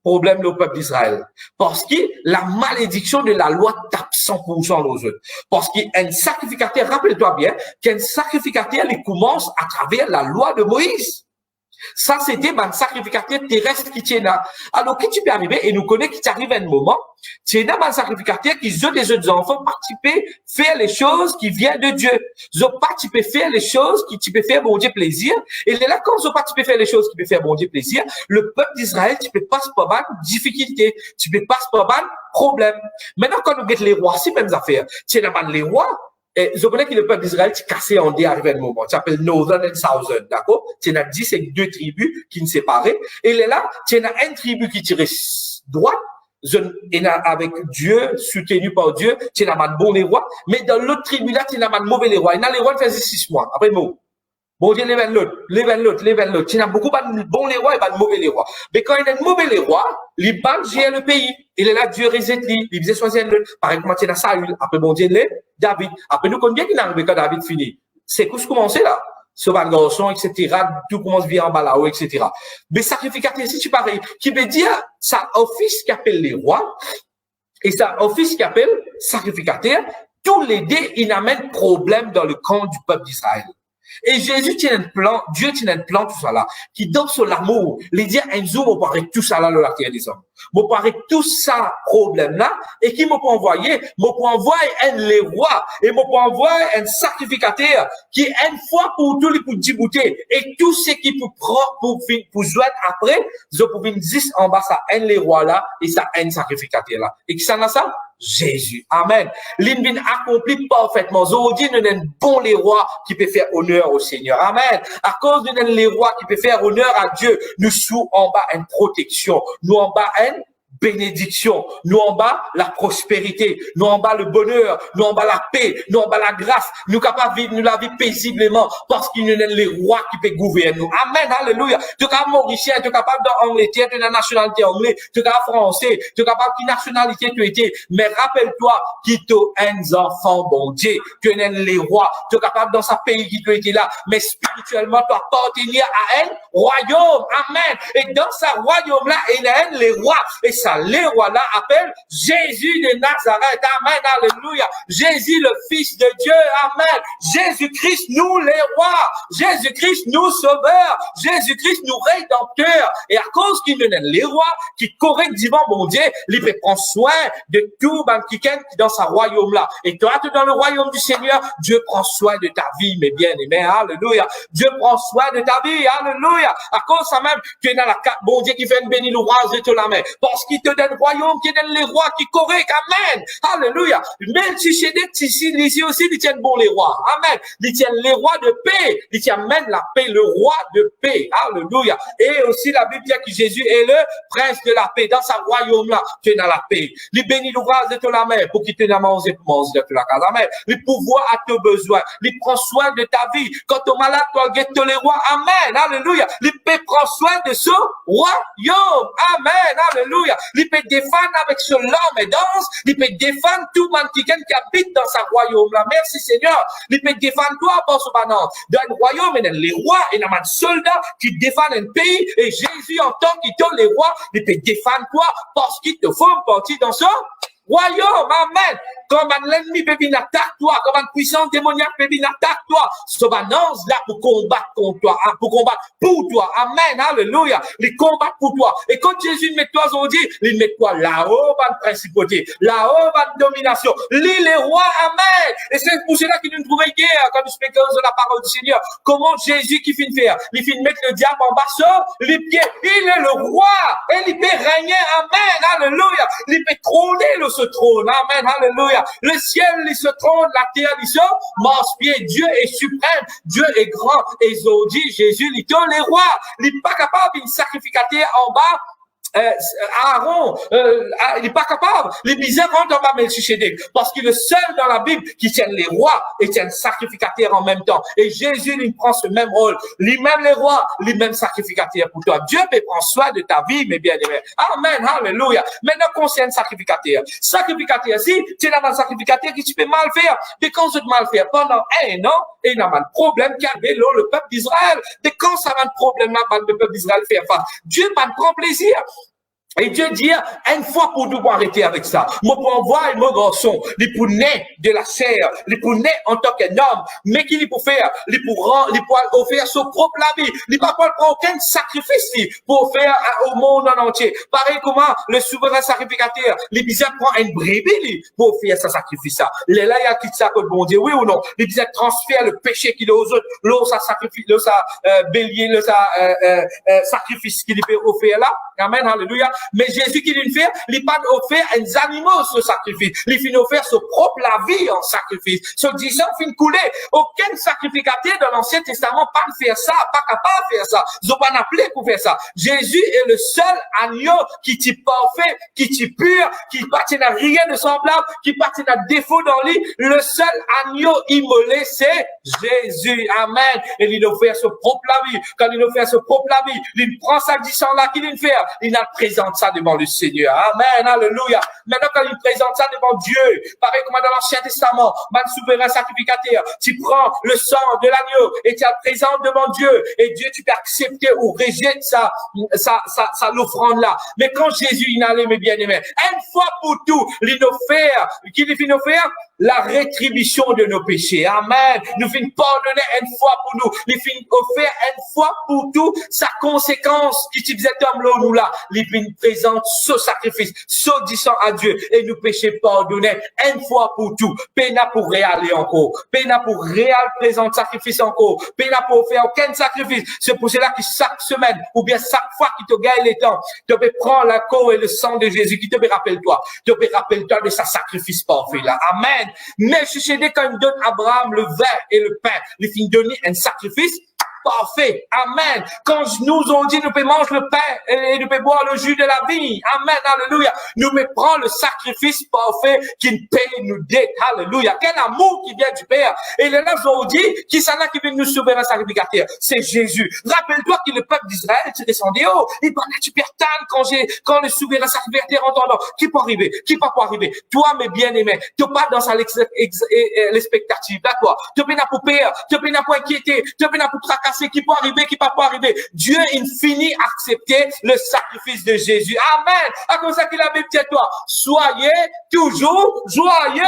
problème le peuple d'Israël. Parce que la malédiction de la loi tape 100% aux autres. Parce qu'un sacrificateur, rappelle-toi bien, qu'un sacrificateur, il commence à travers la loi de Moïse. Ça, c'était un sacrificateur terrestre qui tient là. Alors, qui tu peux arriver, et nous connaissons qu'il arrive à un moment, tu es un sacrificateur qui, eux, des autres enfants, participer, faire les choses qui viennent de Dieu. Ils ont participé faire les choses qui tu peux faire bon Dieu plaisir. Et là, quand ils ont participé faire les choses qui peuvent faire bon Dieu plaisir, le peuple d'Israël, tu peux passer par mal difficulté. Tu peux passer par mal problème. Maintenant, quand nous guettons les rois, c'est même affaire. Tu es les rois, et je connais que le peuple d'Israël est cassé en deux arrivé à un moment. Tu s'appelle Northern and Southern, d'accord? Tu as 10 et 2 tribus qui ne séparent. Et là, tu as une tribu qui tire droite, avec Dieu, soutenu par Dieu, tu as un bon les rois. Mais dans l'autre tribu là, tu as un mauvais les rois. Et là, les rois faisaient 6 mois. Après, bon. Bon Dieu, lève l'autre. Tu as beaucoup de bons les rois et pas de mauvais les rois. Mais quand il y a de mauvais les rois, les balles gèrent le pays. Il est là, Dieu réside, il faisait choisir l'autre. Par exemple, tu as Saül. Après, bon Dieu, David. Après, nous connaissons bien qu'il est arrivé quand David finit. C'est quoi ce commencer là? Ce garçon, etc. Tout commence bien en bas là-haut, etc. Mais sacrificateur, si tu pareil, qui veut dire, ça office qui appelle les rois, et ça office qui appelle sacrificateur, tous les deux, ils amènent problème dans le camp du peuple d'Israël. Et Jésus tient un plan, Dieu tient un plan, tout ça là, qui donne son amour, les dire un jour, on paraît tout ça là, le la terre des hommes. On paraît tout ça, problème là, et qui m'a pas envoyé, un les rois, et m'a pas envoyé un sacrificateur, qui une fois pour tout les pour dibouter, et tout ce qui pour prendre, pour joindre après, ils pour venir 10 en bas, ça, un les rois là, et ça, un sacrificateur là. Et qui ça n'a ça? Jésus. Amen. L'in accomplit parfaitement. Aujourd'hui, nous sommes bons les rois qui peuvent faire honneur au Seigneur. Amen. À cause de nous les rois qui peuvent faire honneur à Dieu, nous sous en bas une protection. Nous en bas une bénédiction. Nous en bas la prospérité. Nous en bas le bonheur. Nous en bas la paix. Nous en bas la grâce. Nous capables de vivre nous la vie paisiblement parce qu'il nous sommes les rois qui peuvent gouverner nous. Amen. Alléluia. Tu es capable mauricien, tu es capable d'Angleterre, tu es de la nationalité anglaise, tu es capable français, tu es capable de nationalité tu étais. Mais rappelle-toi qui tu es un enfant bon Dieu. Tu es les rois. Tu es capable dans sa pays qui tu étais là. Mais spirituellement, tu appartenir à un royaume. Amen. Et dans ce royaume là, il y a les rois. Et ça, les rois là appellent Jésus de Nazareth. Amen. Alléluia. Jésus le Fils de Dieu. Amen. Jésus-Christ nous les rois. Jésus-Christ nous sauveurs. Jésus-Christ nous rédempteurs. Et à cause qu'il nous donne les rois qui correctement bon Dieu, il peut prendre soin de tout banquiquin qui dans sa royaume là. Et toi, tu es dans le royaume du Seigneur, Dieu prend soin de ta vie, mes bien-aimés. Alléluia. Dieu prend soin de ta vie. Alléluia. À cause ça même, tu es dans la carte, bon Dieu qui fait une béni l'ouvrage de te la main. Parce qu'il te donne le royaume, qui donne les rois qui correct. Amen. Alléluia. Même si chez des ici aussi, ils tiennent bon les rois. Amen. Ils tiennent les rois de paix. Ils tiennent même la paix, le roi de paix. Alléluia. Et aussi la Bible dit que Jésus est le prince de la paix. Dans sa royaume là, tu es dans la paix. Il bénit l'ouvrage de la main pour qu'il te la mange et mange de la casa. Amen. Il pouvoir à tes besoins. Il prend soin de ta vie. Quand tu es malade, tu guettes les rois. Amen. Alléluia. Il peut prendre soin de ce royaume. Amen. Alléluia. Il peut défendre avec ce l'homme et danse. Il peut défendre tout le monde qui habite dans sa royaume là. Merci Seigneur. Il peut défendre toi par ce banan. Dans le royaume, il y a les rois et il y a des soldats qui défendent un pays. Et Jésus, en tant qu'il est les rois, il peut défendre toi parce qu'il te faut partie dans ce royaume. Amen. Comme l'ennemi peut venir attaquer toi, comme une puissance démoniaque peut venir attaquer toi, ce balance là pour combattre contre toi, pour combattre pour toi. Amen. Alléluia. Les combattre pour toi. Et quand Jésus met toi aujourd'hui, il met toi là-haut, pas de principauté, là-haut, pas de domination. L'île est roi. Amen. Et c'est pour cela qu'il nous trouve guerre quand nous spéculons de la parole du Seigneur. Comment Jésus qui finit faire? Il finit mettre le diable en bas sur les pieds. Il est le roi. Et il peut régner. Amen. Alléluia. Il peut trôner ce trône. Amen. Alléluia. Le ciel, il se trône, la terre, il se marche-pied. Dieu est suprême, Dieu est grand. Et aujourd'hui, Jésus, il est les rois. Il n'est pas capable d'une sacrificateur en bas Aaron, il n'est pas capable. Les misères rentrent dans ma Melchisedec parce qu'il est le seul dans la Bible qui tient les rois et tient le sacrificateur en même temps. Et Jésus, il prend ce même rôle. Lui-même les rois, lui-même sacrificateur pour toi. Dieu peut prendre soin de ta vie, mes bien-aimés. Amen, alléluia. Maintenant, concerne sacrificateur. Sacrificateur, si tu es dans un sacrificateur qui tu peux mal faire, mais quand tu mal faire pendant un an, et il y a un problème qui a le peuple d'Israël. Mais quand ça va un problème là, le peuple d'Israël fait face, Dieu va prendre plaisir. Et Dieu dit, une fois pour nous, pour arrêter avec ça. Moi, pour envoyer mon garçon, les pour naître de la chair, les pour naître en tant qu'un homme, mais qu'il pour faire, les pour offrir son propre vie. Il pas prendre aucun sacrifice, pour faire au monde en entier. Pareil comment le souverain sacrificateur, les bizarres prend une brebis, pour faire ce sacrifice-là. Les là, il y a qui ça que bon Dieu, oui ou non? Les bizarres transfèrent le péché qu'il a aux autres, l'eau, ça sacrifice, l'eau, ça, bélier, l'eau, ça, sacrifice qu'il peut offrir là. Amen, alléluia. Mais Jésus qui lui fait, il pas offert un animal ce sacrifice. Il finit offert son propre la vie en sacrifice. Ce disant finit couler. Aucun sacrificateur dans l'Ancien Testament pas faire ça, pas capable de faire ça. Ils ont pas appelé pour faire ça. Jésus est le seul agneau qui t'y parfait, qui t'y pur, qui n'a rien de semblable, qui n'a défaut dans lui. Le seul agneau immolé, c'est Jésus. Amen. Et il offert son propre la vie. Quand il offert son propre la vie, il prend sa disant là qu'il fait. Il a présente ça devant le Seigneur. Amen, alléluia. Maintenant, quand il présente ça devant Dieu, pareil comme dans l'Ancien Testament, man souverain sacrificateur, tu prends le sang de l'agneau et tu le présentes devant Dieu. Et Dieu, tu peux accepter ou rejeter l'offrande là. Mais quand Jésus, il allait, mes bien-aimés, une fois pour tout, il offert, qu'il finit offert, la rétribution de nos péchés. Amen. Nous finissons pardonner une fois pour nous. Nous finissons offert une fois pour tout sa conséquence qui tu faisait homme là nous là. Nous finissons présente ce sacrifice, ce disant à Dieu et nous péchés pardonnés une fois pour tout. Péna pour réaller encore. Péna pour réal présenter sacrifice encore. Péna pour faire aucun sacrifice. C'est pour cela que chaque semaine ou bien chaque fois qu'il te gagne les temps, tu peux prendre la corps et le sang de Jésus qui te rappelle-toi. Tu peux rappeler-toi de sa sacrifice parfait là. Amen. Mais je sais quand il donne à Abraham le vin et le pain, il finit donner un sacrifice parfait. Amen. Quand nous on dit, nous pouvons manger le pain et nous pouvons boire le jus de la vie. Amen. Alléluia. Nous pouvons prendre le sacrifice parfait qui paye nous dettes. Alléluia. Quel amour qui vient du Père. Et là, aujourd'hui, qui s'en a qui vient nous sauver un sacrificateur? C'est Jésus. Rappelle-toi que le peuple d'Israël est descendu haut. Il parlait du pertane quand le souverain sacrificateur entendant. Qui peut arriver? Qui peut pas arriver? Toi, mes bien-aimés, tu pas dans l'expectative. D'accord? Tu peux pas pour peur. Tu peux pas pour inquiéter. Tu peux pas pour tracasser. Qui peut arriver, qui peut pas arriver. Dieu, il finit accepter le sacrifice de Jésus. Amen. À cause ça qu'il a dit à toi. Soyez toujours joyeux.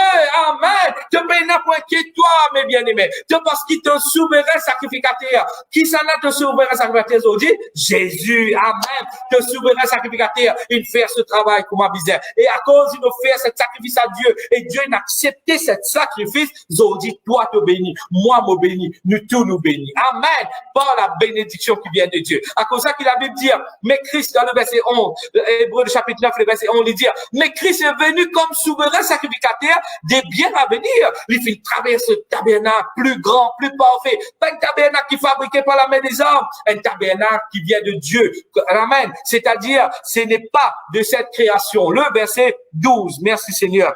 Amen. Tu peux pas pour inquiéter toi, mes bien-aimés. Tu parce qu'il est un souverain sacrificateur. Qui s'en a ton souverain sacrificateur aujourd'hui? Jésus. Amen. Ton souverain sacrificateur, il fait ce travail comme un bizarre. Et à cause il nous fait ce sacrifice à Dieu, et Dieu a accepté ce sacrifice, aujourd'hui, toi te bénis, moi me bénis, nous tous nous bénis. Amen. Par la bénédiction qui vient de Dieu. À cause ça qu'il a Bible dit, mais Christ, dans le verset 11, Hébreux chapitre 9, le verset 11, il dit, mais Christ est venu comme souverain sacrificateur des biens à venir. Il fait traverser ce tabernacle plus grand, plus parfait. Pas un tabernacle qui est fabriqué par la main des hommes, un tabernacle qui vient de Dieu. Amen. C'est-à-dire, ce n'est pas de cette création. Le verset 12, merci Seigneur.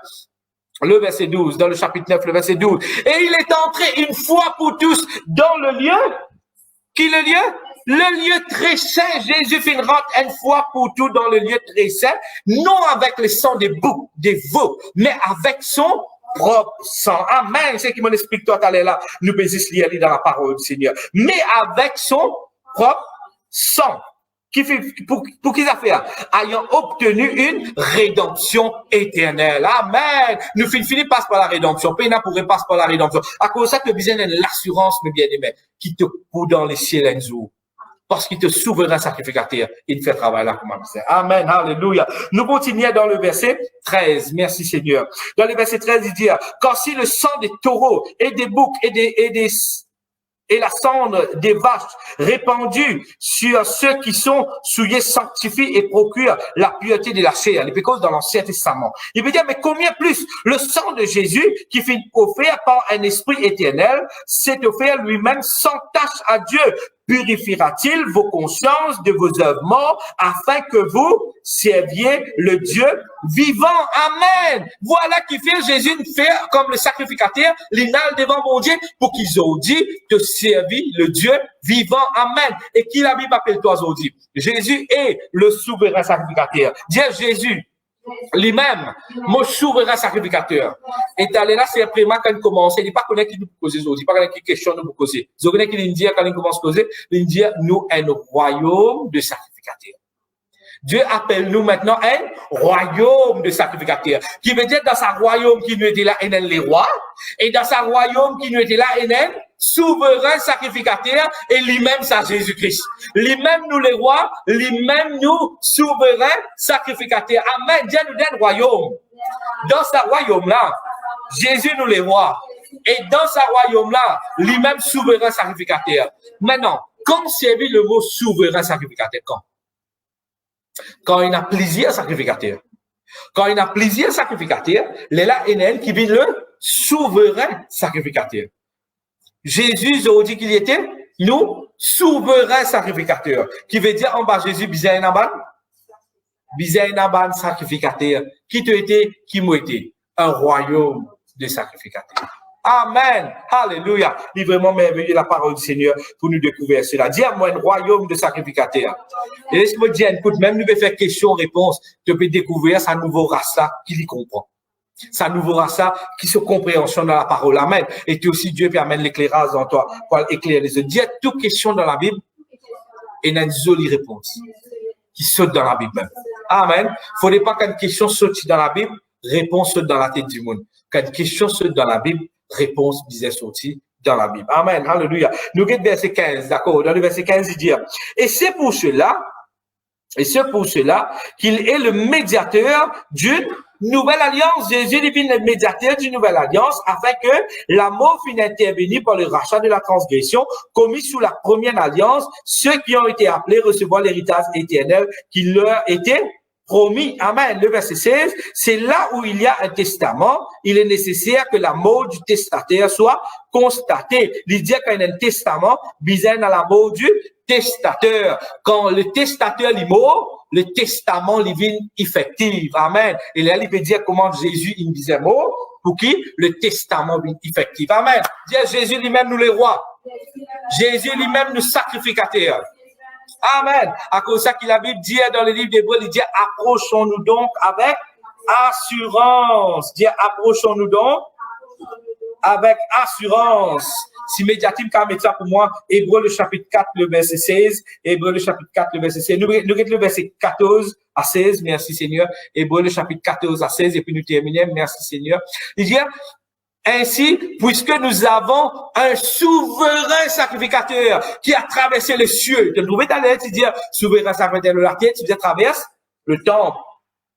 Le verset 12, dans le chapitre 9, le verset 12. Et il est entré une fois pour tous dans le lieu. Qui le lieu? Le lieu très saint. Jésus fait une rentre une fois pour tout dans le lieu très saint, non avec le sang des boucs, des veaux, mais avec son propre sang. Amen. C'est qui m'en explique toi, t'allais là. Nous pouvons lire dans la parole du Seigneur. Mais avec son propre sang. Qui fait, pour qu'ils a fait, ayant obtenu une rédemption éternelle. Amen. Nous finissons par la rédemption. Péna pourrait passer par la rédemption. À cause de ça, tu as besoin de l'assurance, mes bien-aimés, qui te coule dans les ciels un jour. Parce qu'il te souverain sacrificateur. Il fait travail là, comme on dit. Amen. Alléluia. Nous continuons dans le verset 13. Merci Seigneur. Dans le verset 13, il dit, car si le sang des taureaux et des boucs et la cendre des vaches répandue sur ceux qui sont souillés sanctifie et procure la pureté de la chair. Il cause dans l'Ancien Testament. Il veut dire, mais combien plus le sang de Jésus qui fait offert par un esprit éternel, s'est offert lui-même sans tâche à Dieu purifiera-t-il vos consciences de vos œuvres mortes afin que vous serviez le Dieu vivant. Amen. Voilà qui fait Jésus fait comme le sacrificateur, l'inal devant mon Dieu pour qu'ils ont dit de servir le Dieu vivant. Amen. Et qui la Bible appelle toi aujourd'hui? Jésus est le souverain sacrificateur. Dis Jésus. Lui-même, mon souverain sacrificateur. Et allé là, c'est après quand il commence, il dit pas connaître qui nous pose aujourd'hui, pas connaître qui question nous poser. Vous connaissez qu'il dit quand il commence à causer, il dit nous un royaume de sacrificateurs. Dieu appelle nous maintenant un royaume de sacrificateurs. Qui veut dire dans sa royaume qui nous était là, il y a les rois, et dans sa royaume qui nous était là, il y a souverain sacrificateur, et lui-même, c'est Jésus-Christ. Lui-même, nous les rois, lui-même, nous, souverain sacrificateur. Amen. Dieu nous donne royaume. Dans sa royaume-là, Jésus nous les rois. Et dans sa royaume-là, lui-même, souverain sacrificateur. Maintenant, quand servir le mot souverain sacrificateur, quand il a plaisir sacrificateur. Quand il a plaisir sacrificateur, il est là, il qui vit le souverain sacrificateur. Jésus a dit qu'il était, nous, souverain sacrificateur. Qui veut dire en bas Jésus, bisaïnaban sacrificateur. Qui te était, qui m'a été? Un royaume de sacrificateurs. Amen. Alléluia. Il est vraiment merveilleux la parole du Seigneur pour nous découvrir cela. Dis-moi un royaume de sacrificateurs. Et laisse-moi dire, écoute, même nous pouvons faire question-réponse, tu peux découvrir sa nouveau race-là qui l'y comprend. Sa nouveau race-là qui se compréhension dans la parole. Amen. Et tu aussi, Dieu peut amener l'éclairage dans toi pour éclairer les autres. Dis toute question dans la Bible et il y a une jolie réponse qui saute dans la Bible même. Amen. Il ne faudrait pas qu'une question saute dans la Bible, réponse saute dans la tête du monde. Quand une question saute dans la Bible, réponse disait sorti dans la Bible. Amen. Alléluia. Nous regardons verset 15, d'accord? Dans le verset 15, il dit, et c'est pour cela qu'il est le médiateur d'une nouvelle alliance. Jésus est le médiateur d'une nouvelle alliance afin que l'amour finisse intervenir par le rachat de la transgression commis sous la première alliance, ceux qui ont été appelés recevoir l'héritage éternel qui leur était promis. Amen. Le verset 16, c'est là où il y a un testament. Il est nécessaire que la mort du testataire soit constatée. Il dit qu'il y a un testament, bizarre dans la mort du testateur. Quand le testateur est mort, le testament devient effectif. Amen. Et là, il peut dire comment Jésus il disait mort pour qui le testament devient effectif. Amen. Dire Jésus lui-même nous les rois. Jésus lui-même nous sacrificateur. Amen. À cause de ça qu'il a Bible dit dans le livre d'Hébreux, il dit approchons-nous donc avec assurance. Dit approchons-nous donc avec assurance. Si médiatique quand mettre ça pour moi, Hébreux le chapitre 4 le verset 16, Hébreux le chapitre 4 le verset 16. Nous regardons le verset 14 à 16, merci Seigneur. Hébreux le chapitre 14 à 16 et puis nous terminons, merci Seigneur. Il dit ainsi, puisque nous avons un souverain sacrificateur qui a traversé les cieux. Tu trouves dans l'air, tu dis souverain sacrificateur de la terre, tu dis traverse le temple.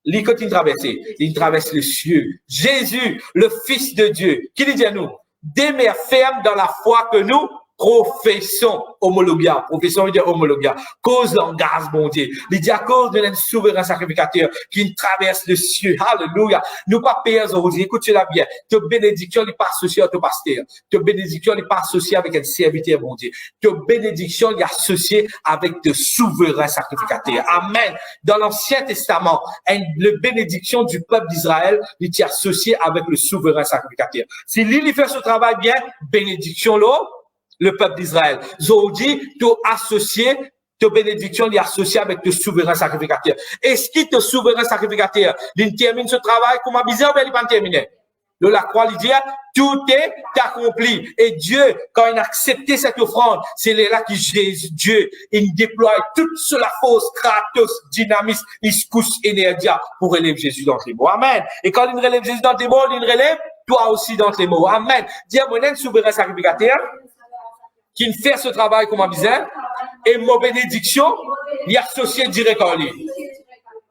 Il continue de traverser. Il traverse les cieux. Jésus, le Fils de Dieu, qui dit à nous, demeure ferme dans la foi que nous professons. Homologia. Professons veut dire homologia. Cause langage, mon Dieu. Il dit à cause de notre souverain sacrificateur qui traverse le cieux. Alléluia. Nous pas payés aujourd'hui. Écoute cela bien. Ta bénédiction n'est pas associée à ton pasteur. Ta bénédiction n'est pas associée avec un serviteur, mon Dieu. Ta bénédiction est associée avec le souverain sacrificateur. Amen. Dans l'Ancien Testament, la bénédiction du peuple d'Israël est associée avec le souverain sacrificateur. Si lui fait ce travail bien, bénédiction là, le peuple d'Israël. Aujourd'hui, tu associé, ta bénédiction est associée avec le souverain sacrificateur. Est-ce qu'il te souverain sacrificateur, il termine ce travail, comment bizarre, il va terminer? De la croix, il dit, tout est accompli. Et Dieu, quand il a accepté cette offrande, c'est là que Dieu, il déploie toute la force, Kratos, dynamisme, ischus, énergie pour relever Jésus dans les mots. Amen. Et quand il relève Jésus dans tes mots, il relève toi aussi dans tes mots. Amen. Dis-moi, un souverain sacrificateur, qui fait ce travail comme un bizarre, et mon bénédiction, il est associé direct en lui.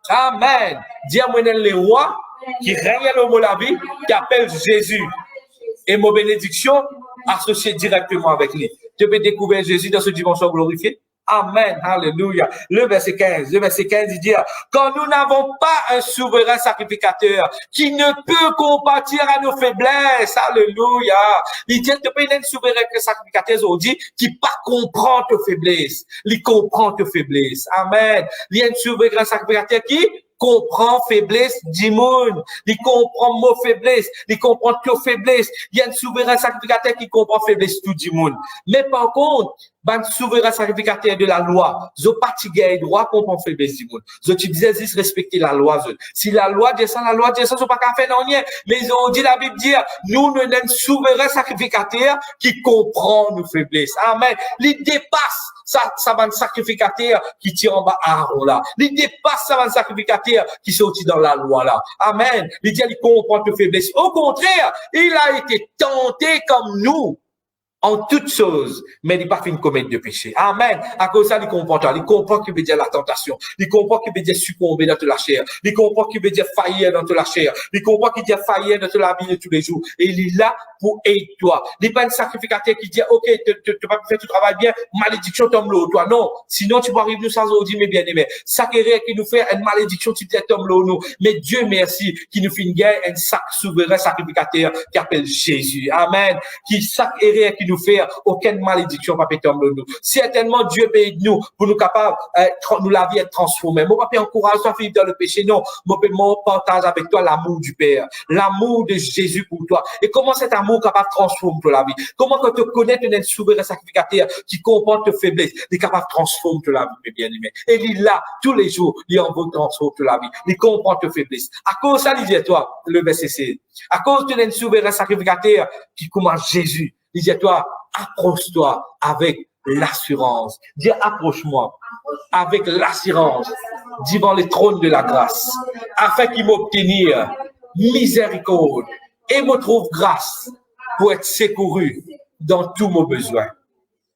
Amen. Dis-moi les rois qui règnent au monde la vie, qui appellent Jésus. Et mon bénédiction associée directement avec lui. Tu peux découvrir Jésus dans ce dimension glorifiée. Amen, alléluia. Le verset 15, il dit, quand nous n'avons pas un souverain sacrificateur qui ne peut compatir à nos faiblesses, alléluia. Il dit, tu peux un souverain sacrificateur aujourd'hui qui pas comprend tes faiblesses. Il comprend tes faiblesses. Amen. Il y a un souverain sacrificateur qui comprend faiblesse du monde. Il comprend nos faiblesses. Il comprend tes faiblesses. Il y a un souverain sacrificateur qui comprend faiblesse tout du monde. Mais par contre, ben souverain sacrificateur de la loi, zo fatigué droit comprend faiblesse du monde. Zo tu disais juste respecter la loi. Si la loi descend, zo pas qu'à faire non rien. Mais on dit la Bible dit, nous nous sommes souverain sacrificateur qui comprend nos faiblesses. Amen. Il dépasse ça va un sacrificateur qui tire en bas Aaron là. Il dépasse ça va un sacrificateur qui sortit dans la loi là. Amen. Il dit, il comprend tes faiblesses. Au contraire, il a été tenté comme nous en toutes choses, mais il n'a pas fait une commettre de péché. Amen. À cause de ça, il comprend qu'il veut dire la tentation. Il comprend qu'il veut dire succomber dans la chair. Il comprend qu'il veut dire faillir dans la chair. Il comprend qu'il veut dire faillir dans la vie de tous les jours. Et il est là pour aider toi. Il n'est pas un sacrificateur qui dit, OK, tu vas faire tu travailles bien, malédiction tombe l'eau, toi. Non. Sinon, tu vas arriver nous sans aujourd'hui, mes bien-aimés. Ça qui nous fait une malédiction, tu dis, tombe l'eau, nous. Mais Dieu merci, qui nous fait une guerre, un souverain sacrificateur qui appelle Jésus. Amen. Qui qui nous faire aucune malédiction pas tomber nous. Certainement Dieu paye nous pour nous capables nous la vie être transformée. Moi pas encourage toi vivre dans le péché non, moi partage avec toi l'amour du Père, l'amour de Jésus pour toi. Et comment cet amour capable de transformer ta vie? Comment quand tu connais un souverain sacrificateur qui comporte tes faiblesses, il est capable de transformer ta vie, mes bien-aimés. Et il est là tous les jours, il en veut transformer ta vie. Il comprend tes faiblesses. À cause de ça, il dit toi, le verset 16. À cause de un souverain sacrificateur qui commence Jésus. Il dit à toi, approche-toi avec l'assurance. Dis, approche-moi avec l'assurance devant le trône de la grâce, afin qu'il m'obtenir miséricorde et me trouve grâce pour être secouru dans tous mes besoins.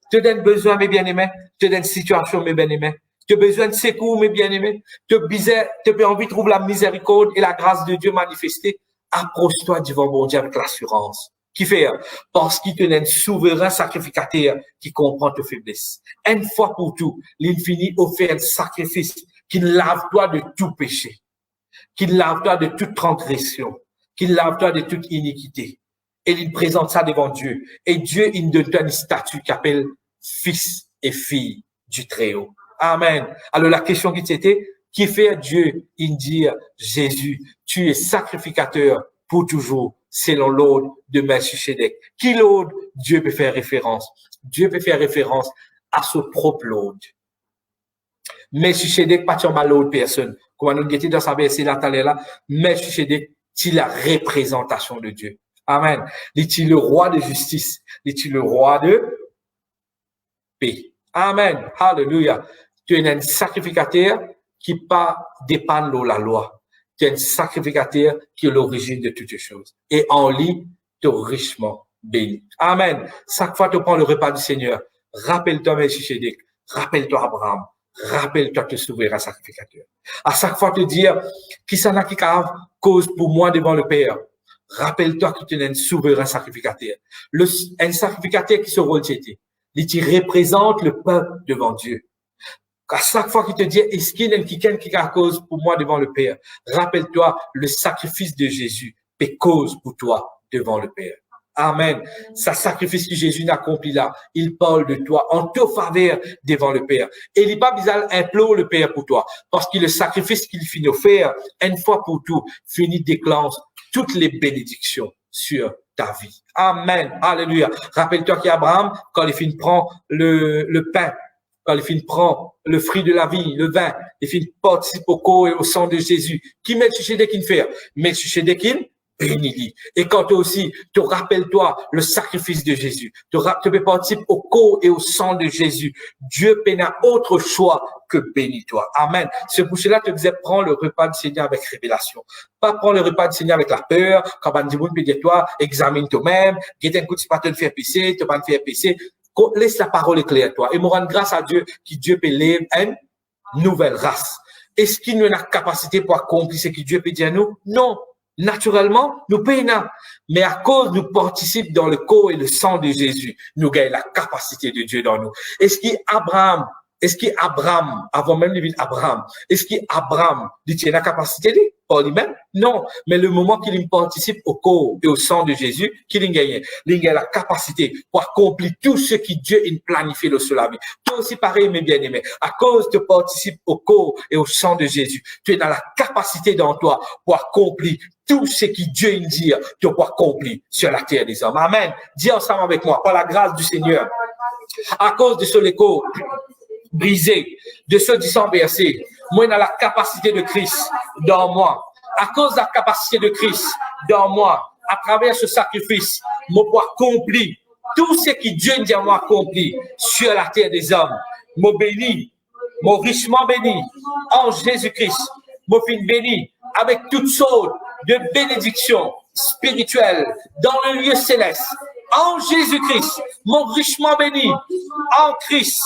Tu as besoin, mes bien-aimés. Tu as une situation, mes bien-aimés. Tu as besoin de secours, mes bien-aimés. Tu as envie de trouver la miséricorde et la grâce de Dieu manifestée. Approche-toi devant mon Dieu avec l'assurance. Qui fait? Parce qu'il te donne un souverain sacrificateur qui comprend tes faiblesses. Une fois pour tout, l'infini offre un sacrifice qui lave-toi de tout péché, qui lave-toi de toute transgression, qui lave-toi de toute iniquité. Et il présente ça devant Dieu. Et Dieu, il donne un statut qui appelle fils et fille du Très-Haut. Amen. Alors la question qui c'était, qui fait Dieu? Il dit, Jésus, tu es sacrificateur pour toujours, selon l'ordre de Melchisedec. Qui l'ordre? Dieu peut faire référence. Dieu peut faire référence à son propre ordre. Melchisedec, pas de l'autre personne. Comme nous disons dans sa verset là, Melchisedec, c'est la représentation de Dieu. Amen. Il est le roi de justice. Il est le roi de paix. Amen. Hallelujah. Tu es un sacrificateur qui pas dépend de la loi. Tu es un sacrificateur qui est l'origine de toutes choses. Et en lui, tu es richement béni. Amen. Chaque fois que tu prends le repas du Seigneur, rappelle-toi Melchisedec, rappelle-toi Abraham, rappelle-toi te souverain sacrificateur. À chaque fois te dire, qui s'en a qui cause pour moi devant le Père, rappelle-toi que tu es un souverain sacrificateur. Un sacrificateur qui se rôle il te représente le peuple devant Dieu. À chaque fois qu'il te dit, est-ce qu'il y a quelqu'un qui a cause pour moi devant le Père? Rappelle-toi, le sacrifice de Jésus fait cause pour toi devant le Père. Amen. Ce sacrifice que Jésus n'a accompli là, il parle de toi en te faveur devant le Père. Et il n'est pas bizarre, implore le Père pour toi. Parce que le sacrifice qu'il finit faire, une fois pour tout, finit déclenche toutes les bénédictions sur ta vie. Amen. Alléluia. Rappelle-toi qu'Abraham, quand il finit prend le pain, quand il finit prend le fruit de la vie, le vin, il finit participe au corps et au sang de Jésus. Qui Melchisedec qui fait? Melchisedec qui bénis. Et quand toi aussi, te rappelle-toi le sacrifice de Jésus. Tu participer au corps et au sang de Jésus. Dieu n'a autre choix que bénis-toi. Amen. C'est pour cela que je disais, prends le repas du Seigneur avec révélation. Pas prendre le repas du Seigneur avec la peur. Quand on dit, peut dire toi, examine toi-même. Get un coup, tu pas te faire pisser, tu pas te faire pisser. Laisse la parole éclaire toi. Et me rendre grâce à Dieu, qui Dieu peut lever une nouvelle race. Est-ce qu'il nous a la capacité pour accomplir ce que Dieu peut dire à nous? Non. Naturellement, nous payons. Mais à cause nous participons dans le corps et le sang de Jésus, nous gagnons la capacité de Dieu dans nous. Est-ce qu'Abraham Est-ce qu'Abraham, avant même de vivre Abraham, est-ce qu'Abraham, il tient la capacité de par lui-même? Non. Mais le moment qu'il participe au corps et au sang de Jésus, qu'il gagne. Il gagne la capacité pour accomplir tout ce que Dieu a planifié sur la vie. Toi aussi, pareil, mes bien-aimés. À cause de participer au corps et au sang de Jésus, tu es dans la capacité dans toi pour accomplir tout ce que Dieu dit, tu peux accomplir sur la terre des hommes. Amen. Dis ensemble avec moi, par la grâce du Seigneur, à cause de ce écho brisé, de ceux qui sont versés, moi, dans la capacité de Christ dans moi. À cause de la capacité de Christ dans moi, à travers ce sacrifice, moi, pour accomplir tout ce que Dieu dit à moi accomplir sur la terre des hommes. Moi, béni, moi, richement béni, en Jésus-Christ, moi, fin béni, avec toutes sortes de bénédictions spirituelles dans le lieu céleste. En Jésus-Christ, mon richement béni, en Christ,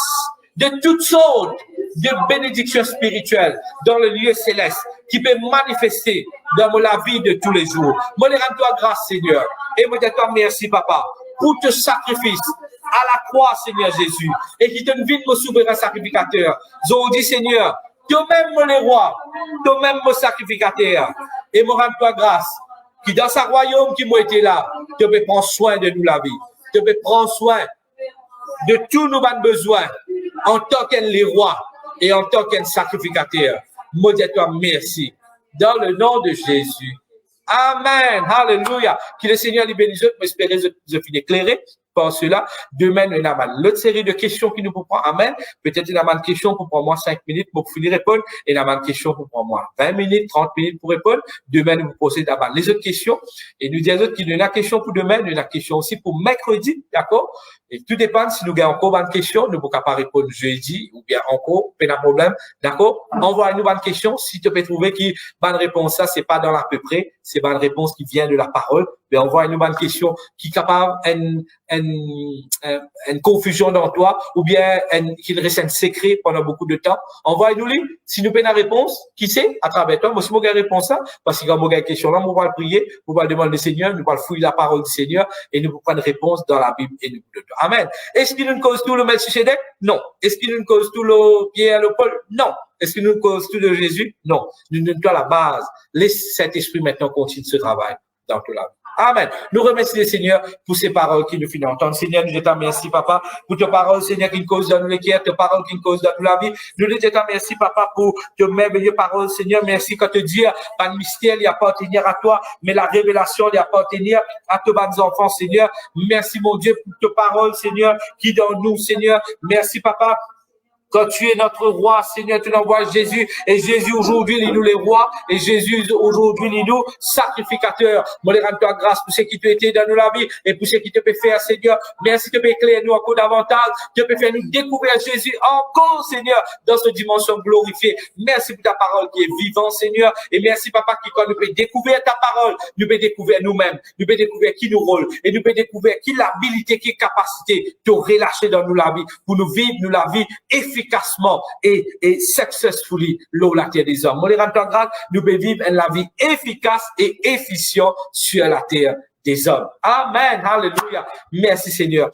de toutes sortes de bénédictions spirituelles dans le lieu céleste qui peut manifester dans la vie de tous les jours. Moi, je rends-toi grâce, Seigneur. Et moi, je te merci, Papa, pour ce sacrifice à la croix, Seigneur Jésus, et qui te vide mon souverain sacrificateur. Je dis, Seigneur, toi-même, mon roi, toi-même, mon sacrificateur, et moi, rends-toi grâce, qui dans sa royaume qui m'a été là, tu peux prendre soin de nous la vie. Tu peux prendre soin de tous nos besoins en tant qu'un roi et en tant qu'un sacrificateur. Moi, dis toi merci. Dans le nom de Jésus. Amen. Alléluia. Que le Seigneur les bénisse. J'espère que je finis éclairé par cela. Demain, nous avons l'autre série de questions qui nous prend. Amen. Peut-être nous avons une question pour prendre moi 5 minutes pour finir répondre. Et nous avons une question pour prendre moi 20 minutes, 30 minutes pour répondre. Demain, nous vous posez d'abord les autres questions. Et nous disons qu'il y a une question pour demain, il y a une question aussi pour mercredi. D'accord? Et tout dépend si nous avons encore une question, nous ne pouvons pas répondre jeudi ou bien encore, pas de problème. D'accord? Envoie-nous une question. Si tu peux trouver que bonne réponse, ça, c'est pas dans l'à peu près, c'est bonne réponse qui vient de la parole. Mais envoie-nous une question qui est capable une confusion dans toi ou bien qu'il reste un secret pendant beaucoup de temps. Envoie-nous-les. Si nous avons une réponse, qui sait, à travers toi, moi, si vous avez une réponse, ça, parce que quand vous avez une question là, nous allons prier, nous allons demander au Seigneur, nous allons fouiller la parole du Seigneur et nous allons prendre réponse dans la Bible et nous allons. Amen. Est-ce qu'il nous cause tout le Melchisedec? Non. Est-ce qu'il nous cause tout le Pierre, le Paul? Non. Est-ce qu'il nous cause tout de Jésus? Non. Nous donnons à la base. Laisse cet esprit maintenant continuer ce travail dans tout la vie. Amen. Nous remercions le Seigneur pour ces paroles qui nous finissent entendre. Seigneur, nous te remercions, Papa, pour tes paroles, Seigneur, qui nous causent dans nous l'équerre, tes paroles qui nous causent dans nous la vie. Nous te remercions, Papa, pour tes merveilleuses paroles, Seigneur. Merci quand te dire, pas de mystère, il appartenir à toi, mais la révélation, il appartenir à tes bonnes enfants, Seigneur. Merci, mon Dieu, pour tes paroles, Seigneur, qui dans nous, Seigneur. Merci, Papa. Quand tu es notre roi, Seigneur, tu l'envoies Jésus. Et Jésus, aujourd'hui, il nous les rois. Et Jésus, aujourd'hui, il nous sacrificateur. Moi, les rends-toi grâce pour ce qui t'a été dans la vie et pour ce qui te peut faire, Seigneur. Merci de éclairer nous encore davantage. Tu peux faire nous découvrir Jésus encore, Seigneur, dans cette dimension glorifiée. Merci pour ta parole qui est vivante, Seigneur. Et merci, Papa, qui quand nous peut découvrir ta parole, nous peut découvrir nous-mêmes. Nous peut découvrir qui nous rôle. Et nous peut découvrir qui l'habilité, qui capacité de relâcher dans nous la vie pour nous vivre, nous la vie efficacement et successfully l'eau la terre des hommes. Moi, les rendons grâce, nous pouvons vivre la vie efficace et efficient sur la terre des hommes. Amen. Alléluia. Merci, Seigneur.